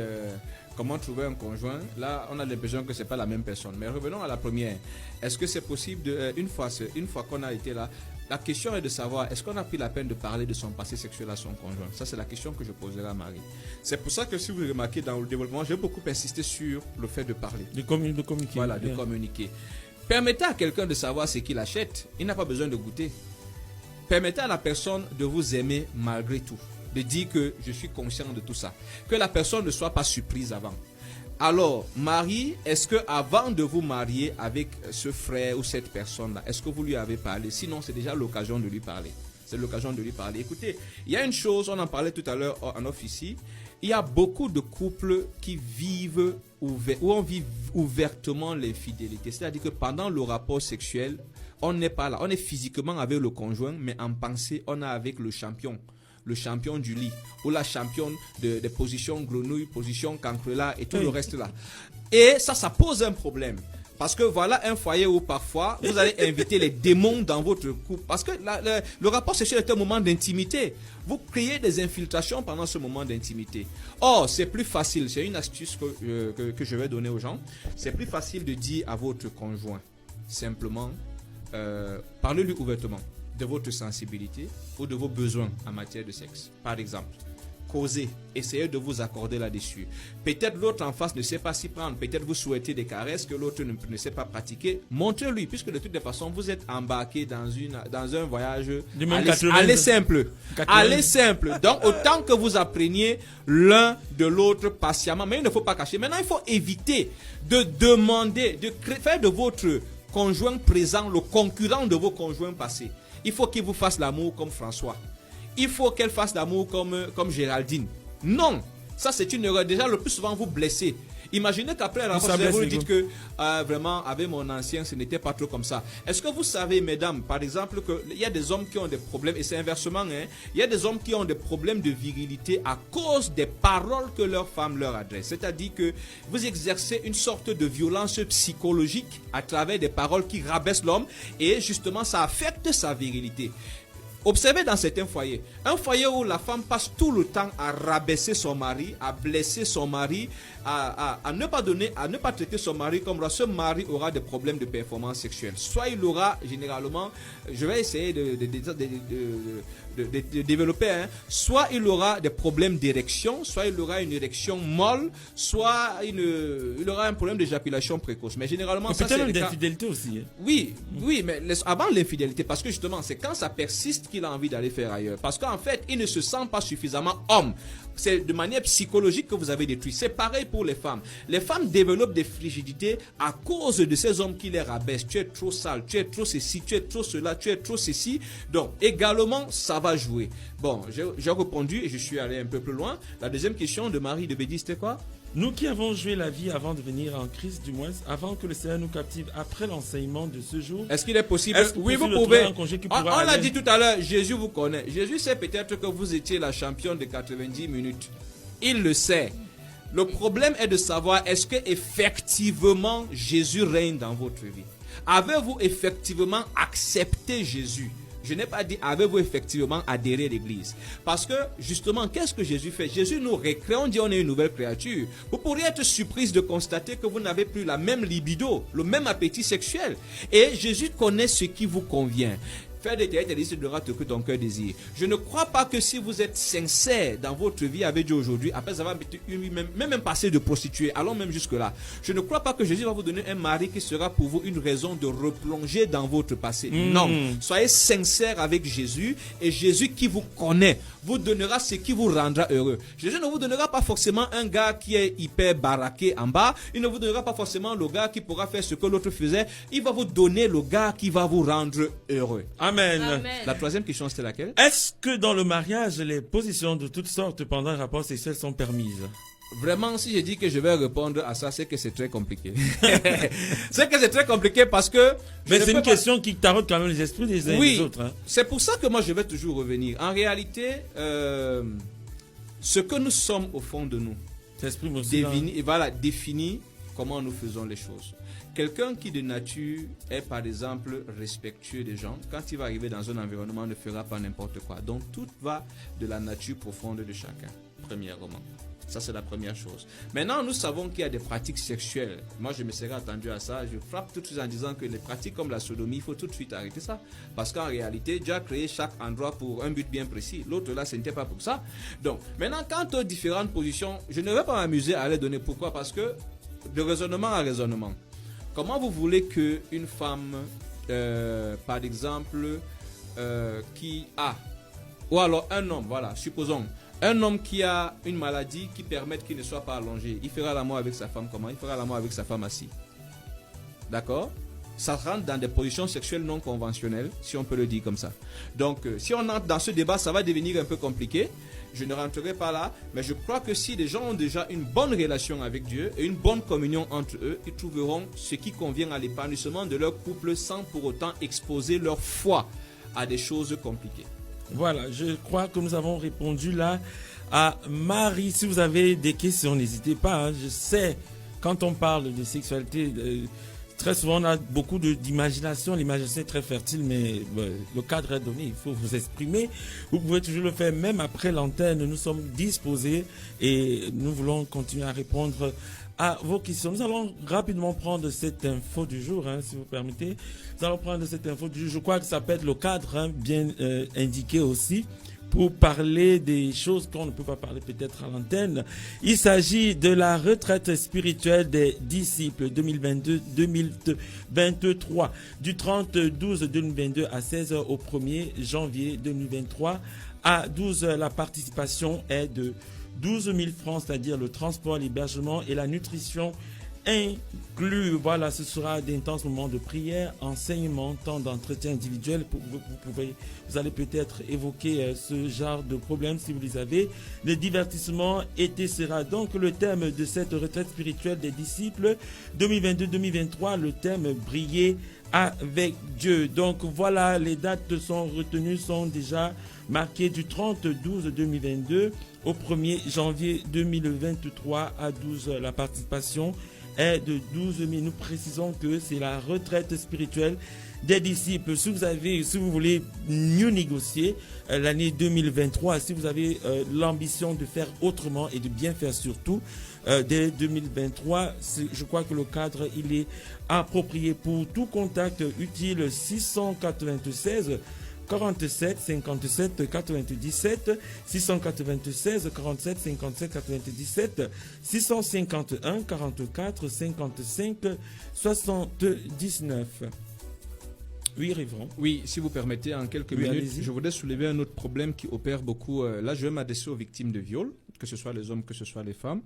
comment trouver un conjoint? Là, on a l'impression que ce n'est pas la même personne. Mais revenons à la première. Est-ce que c'est possible, une fois qu'on a été là, la question est de savoir, est-ce qu'on a pris la peine de parler de son passé sexuel à son conjoint? Ça, c'est la question que je poserai à Marie. C'est pour ça que si vous remarquez dans le développement, j'ai beaucoup insisté sur le fait de parler. De communiquer. Voilà, de communiquer. Permettez à quelqu'un de savoir ce qu'il achète. Il n'a pas besoin de goûter. Permettez à la personne de vous aimer malgré tout. De dire que je suis conscient de tout ça. Que la personne ne soit pas surprise avant. Alors, Marie, est-ce que avant de vous marier avec ce frère ou cette personne-là, est-ce que vous lui avez parlé? Sinon, c'est déjà l'occasion de lui parler. C'est l'occasion de lui parler. Écoutez, il y a une chose, on en parlait tout à l'heure en off ici. Il y a beaucoup de couples qui vivent où on vit ouvertement l'infidélité. C'est-à-dire que pendant le rapport sexuel, on n'est pas là. On est physiquement avec le conjoint, mais en pensée, on est avec le champion du lit, ou la championne des positions grenouille, position cancrela et tout le reste là. Et ça pose un problème. Parce que voilà un foyer où parfois vous allez inviter les démons dans votre couple. Parce que le rapport sexuel est un moment d'intimité. Vous créez des infiltrations pendant ce moment d'intimité. Or, c'est plus facile, c'est une astuce que je vais donner aux gens. C'est plus facile de dire à votre conjoint, simplement, parlez-lui ouvertement de votre sensibilité ou de vos besoins en matière de sexe. Par exemple, causez, essayez de vous accorder là-dessus. Peut-être l'autre en face ne sait pas s'y prendre, peut-être vous souhaitez des caresses que l'autre ne sait pas pratiquer. Montrez-lui, puisque de toutes les façons, vous êtes embarqué dans un voyage. Allez simple. Allez simple. Donc, autant que vous appreniez l'un de l'autre patiemment, mais il ne faut pas cacher. Maintenant, il faut éviter de demander, de faire de votre conjoint présent le concurrent de vos conjoints passés. Il faut qu'il vous fasse l'amour comme François. Il faut qu'elle fasse l'amour comme Géraldine. Non, ça c'est une erreur. Déjà, le plus souvent, vous blessez. Imaginez qu'après la rencontre, vous dites que vraiment, avec mon ancien, ce n'était pas trop comme ça. Est-ce que vous savez, mesdames, par exemple, qu'il y a des hommes qui ont des problèmes, et c'est inversement, il y a des hommes qui ont des problèmes de virilité à cause des paroles que leur femme leur adresse. C'est-à-dire que vous exercez une sorte de violence psychologique à travers des paroles qui rabaissent l'homme, et justement, ça affecte sa virilité. Observez dans certains foyers, un foyer où la femme passe tout le temps à rabaisser son mari, à blesser son mari, à ne pas traiter son mari comme ce mari aura des problèmes de performance sexuelle. Soit il aura généralement, je vais essayer de développer, soit il aura des problèmes d'érection, soit il aura une érection molle, soit il aura un problème d'éjaculation précoce. Mais généralement, ça c'est peut-être d'infidélité aussi. Oui, mais avant l'infidélité, parce que justement, c'est quand ça persiste qu'il a envie d'aller faire ailleurs. Parce qu'en fait, il ne se sent pas suffisamment homme. C'est de manière psychologique que vous avez détruit. C'est pareil pour les femmes. Les femmes développent des frigidités à cause de ces hommes qui les rabaissent. Tu es trop sale, tu es trop ceci, tu es trop cela, tu es trop ceci. Donc, également, ça va jouer. Bon, j'ai répondu et je suis allé un peu plus loin. La deuxième question de Marie de Bédi, c'était quoi? Nous qui avons joué la vie avant de venir en Christ, du moins, avant que le Seigneur nous captive après l'enseignement de ce jour. Est-ce qu'il est possible? Oui, vous pouvez. On l'a dit tout à l'heure, Jésus vous connaît. Jésus sait peut-être que vous étiez la championne de 90 minutes. Il le sait. Le problème est de savoir est-ce que effectivement Jésus règne dans votre vie. Avez-vous effectivement accepté Jésus? Je n'ai pas dit avez-vous effectivement adhéré à l'église. Parce que justement, qu'est-ce que Jésus fait? Jésus nous recrée, on dit on est une nouvelle créature. Vous pourriez être surprise de constater que vous n'avez plus la même libido, le même appétit sexuel. Et Jésus connaît ce qui vous convient. Faire des têtes et décidera ce que ton cœur désire. Je ne crois pas que si vous êtes sincère dans votre vie avec Dieu aujourd'hui, après avoir même un passé de prostituée, allons même jusque-là, je ne crois pas que Jésus va vous donner un mari qui sera pour vous une raison de replonger dans votre passé. Non. Soyez sincère avec Jésus et Jésus qui vous connaît vous donnera ce qui vous rendra heureux. Jésus ne vous donnera pas forcément un gars qui est hyper baraqué en bas. Il ne vous donnera pas forcément le gars qui pourra faire ce que l'autre faisait. Il va vous donner le gars qui va vous rendre heureux. Amen. La troisième question, c'était laquelle? Est-ce que dans le mariage, les positions de toutes sortes pendant un rapport sexuel sont permises? Vraiment, si je dis que je vais répondre à ça, c'est que c'est très compliqué. C'est que c'est très compliqué parce que... Mais c'est une question qui tarote quand même les esprits des uns et des autres. Hein. C'est pour ça que moi, je vais toujours revenir. En réalité, ce que nous sommes au fond de nous définit comment nous faisons les choses. Quelqu'un qui de nature est par exemple respectueux des gens, quand il va arriver dans un environnement, ne fera pas n'importe quoi. Donc tout va de la nature profonde de chacun, premièrement. Ça, c'est la première chose. Maintenant, nous savons qu'il y a des pratiques sexuelles. Moi, je me serais attendu à ça. Je frappe tout de suite en disant que les pratiques comme la sodomie, il faut tout de suite arrêter ça. Parce qu'en réalité, Dieu a créé chaque endroit pour un but bien précis. L'autre là, ce n'était pas pour ça. Donc, maintenant, quant aux différentes positions, je ne vais pas m'amuser à les donner. Pourquoi? Parce que de raisonnement à raisonnement. Comment vous voulez qu'une femme, par exemple, qui a, ou alors un homme, voilà, supposons, un homme qui a une maladie qui permet qu'il ne soit pas allongé, il fera l'amour avec sa femme comment? Il fera l'amour avec sa femme assise. D'accord? Ça rentre dans des positions sexuelles non conventionnelles, si on peut le dire comme ça. Donc, si on entre dans ce débat, ça va devenir un peu compliqué. Je ne rentrerai pas là, mais je crois que si les gens ont déjà une bonne relation avec Dieu et une bonne communion entre eux, ils trouveront ce qui convient à l'épanouissement de leur couple sans pour autant exposer leur foi à des choses compliquées. Voilà, je crois que nous avons répondu là à Marie. Si vous avez des questions, n'hésitez pas. Hein. Je sais, quand on parle de sexualité, très souvent on a beaucoup d'imagination. L'imagination est très fertile, mais le cadre est donné. Il faut vous exprimer. Vous pouvez toujours le faire, même après l'antenne. Nous sommes disposés et nous voulons continuer à répondre à vos questions. Nous allons rapidement prendre cette info du jour, hein, si vous permettez. Nous allons prendre cette info du jour. Je crois que ça peut être le cadre, hein, bien indiqué aussi, pour parler des choses qu'on ne peut pas parler peut-être à l'antenne. Il s'agit de la retraite spirituelle des disciples 2022-2023, du 30-12-2022 à 16h au 1er janvier 2023 à 12h. La participation est de 12 000 francs, c'est-à-dire le transport, l'hébergement et la nutrition inclus. Voilà, ce sera d'intenses moments de prière, enseignement, temps d'entretien individuel. Vous allez peut-être évoquer ce genre de problème si vous les avez. Le divertissement été sera donc le thème de cette retraite spirituelle des disciples 2022-2023, le thème briller avec Dieu. Donc voilà, les dates sont retenues, sont déjà marquées du 30-12-2022 au 1er janvier 2023 à 12h. La participation est de 12 000. Nous précisons que c'est la retraite spirituelle des disciples. Si vous voulez mieux négocier l'année 2023, si vous avez l'ambition de faire autrement et de bien faire surtout, dès 2023, je crois que le cadre, il est approprié. Pour tout contact utile, 696 47 57 97 696 47 57 97 651 44 55 79. Oui, révérend. Oui, si vous permettez, en quelques minutes, je voudrais soulever un autre problème qui opère beaucoup. Là, je vais m'adresser aux victimes de viol, que ce soit les hommes, que ce soit les femmes.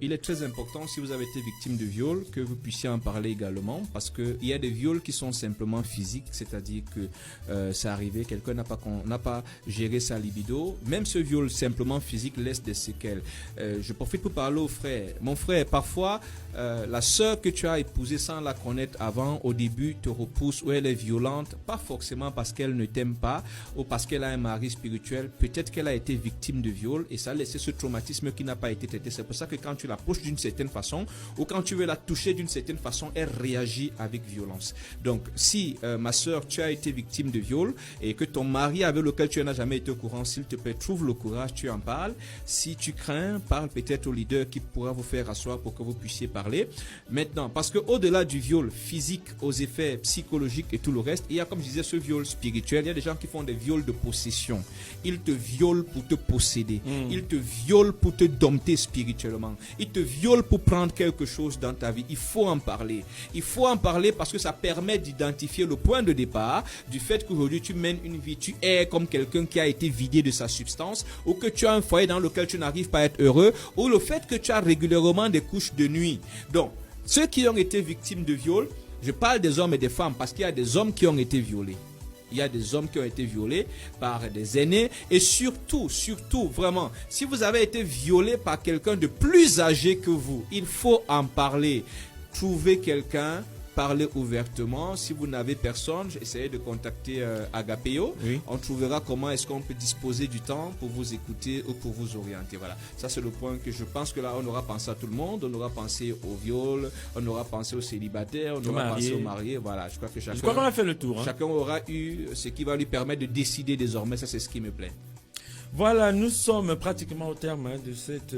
Il est très important, si vous avez été victime de viol, que vous puissiez en parler également, parce qu'il y a des viols qui sont simplement physiques, c'est-à-dire que c'est arrivé, quelqu'un n'a pas géré sa libido. Même ce viol simplement physique laisse des séquelles. Je profite pour parler aux frères. Mon frère, parfois, la sœur que tu as épousée sans la connaître avant, au début, te repousse ou elle est violente, pas forcément parce qu'elle ne t'aime pas ou parce qu'elle a un mari spirituel. Peut-être qu'elle a été victime de viol et ça a laissé ce traumatisme qui n'a pas été traité. C'est pour ça que quand tu l'approches d'une certaine façon ou quand tu veux la toucher d'une certaine façon, elle réagit avec violence. Donc, si ma soeur, tu as été victime de viol et que ton mari avec lequel tu n'as jamais été au courant, s'il te plaît, trouve le courage, tu en parles. Si tu crains, parle peut-être au leader qui pourra vous faire asseoir pour que vous puissiez parler. Maintenant, parce que au-delà du viol physique, aux effets psychologiques et tout le reste, il y a, comme je disais, ce viol spirituel. Il y a des gens qui font des viols de possession. Ils te violent pour te posséder. Ils te violent pour te dompter spirituellement. Ils te violent pour prendre quelque chose dans ta vie. Il faut en parler. Il faut en parler parce que ça permet d'identifier le point de départ du fait qu'aujourd'hui tu mènes une vie, tu es comme quelqu'un qui a été vidé de sa substance ou que tu as un foyer dans lequel tu n'arrives pas à être heureux ou le fait que tu as régulièrement des couches de nuit. Donc, ceux qui ont été victimes de viol, je parle des hommes et des femmes parce qu'il y a des hommes qui ont été violés. Il y a des hommes qui ont été violés par des aînés et surtout, vraiment, si vous avez été violé par quelqu'un de plus âgé que vous, il faut en parler. Trouvez quelqu'un, parlez ouvertement. Si vous n'avez personne, essayez de contacter Agapeo. Oui. On trouvera comment est-ce qu'on peut disposer du temps pour vous écouter ou pour vous orienter. Voilà. Ça, c'est le point que je pense que là, on aura pensé à tout le monde. On aura pensé au viol, on aura pensé aux célibataires, on aura pensé aux mariés. Voilà. Je crois qu'on a fait le tour. Chacun aura eu ce qui va lui permettre de décider désormais. Ça, c'est ce qui me plaît. Voilà, nous sommes pratiquement au terme de cette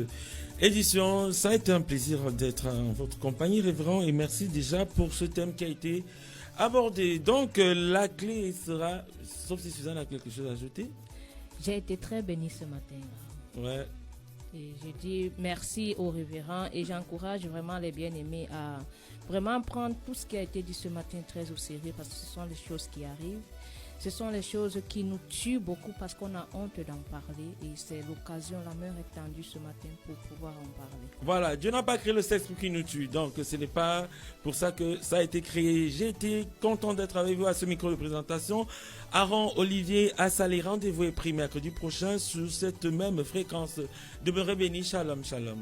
édition. Ça a été un plaisir d'être en votre compagnie, révérend, et merci déjà pour ce thème qui a été abordé. Donc, la clé sera, sauf si Suzanne a quelque chose à ajouter. J'ai été très bénie ce matin. Ouais. Et je dis merci au révérend et j'encourage vraiment les bien-aimés à vraiment prendre tout ce qui a été dit ce matin très au sérieux parce que ce sont les choses qui arrivent. Ce sont les choses qui nous tuent beaucoup parce qu'on a honte d'en parler et c'est l'occasion, la main est tendue ce matin pour pouvoir en parler. Voilà, Dieu n'a pas créé le sexe pour qu'il nous tue, donc ce n'est pas pour ça que ça a été créé. J'ai été content d'être avec vous à ce micro de présentation. Aaron Olivier Assalé, rendez-vous est pris mercredi prochain sur cette même fréquence. Demeurez bénis, shalom, shalom.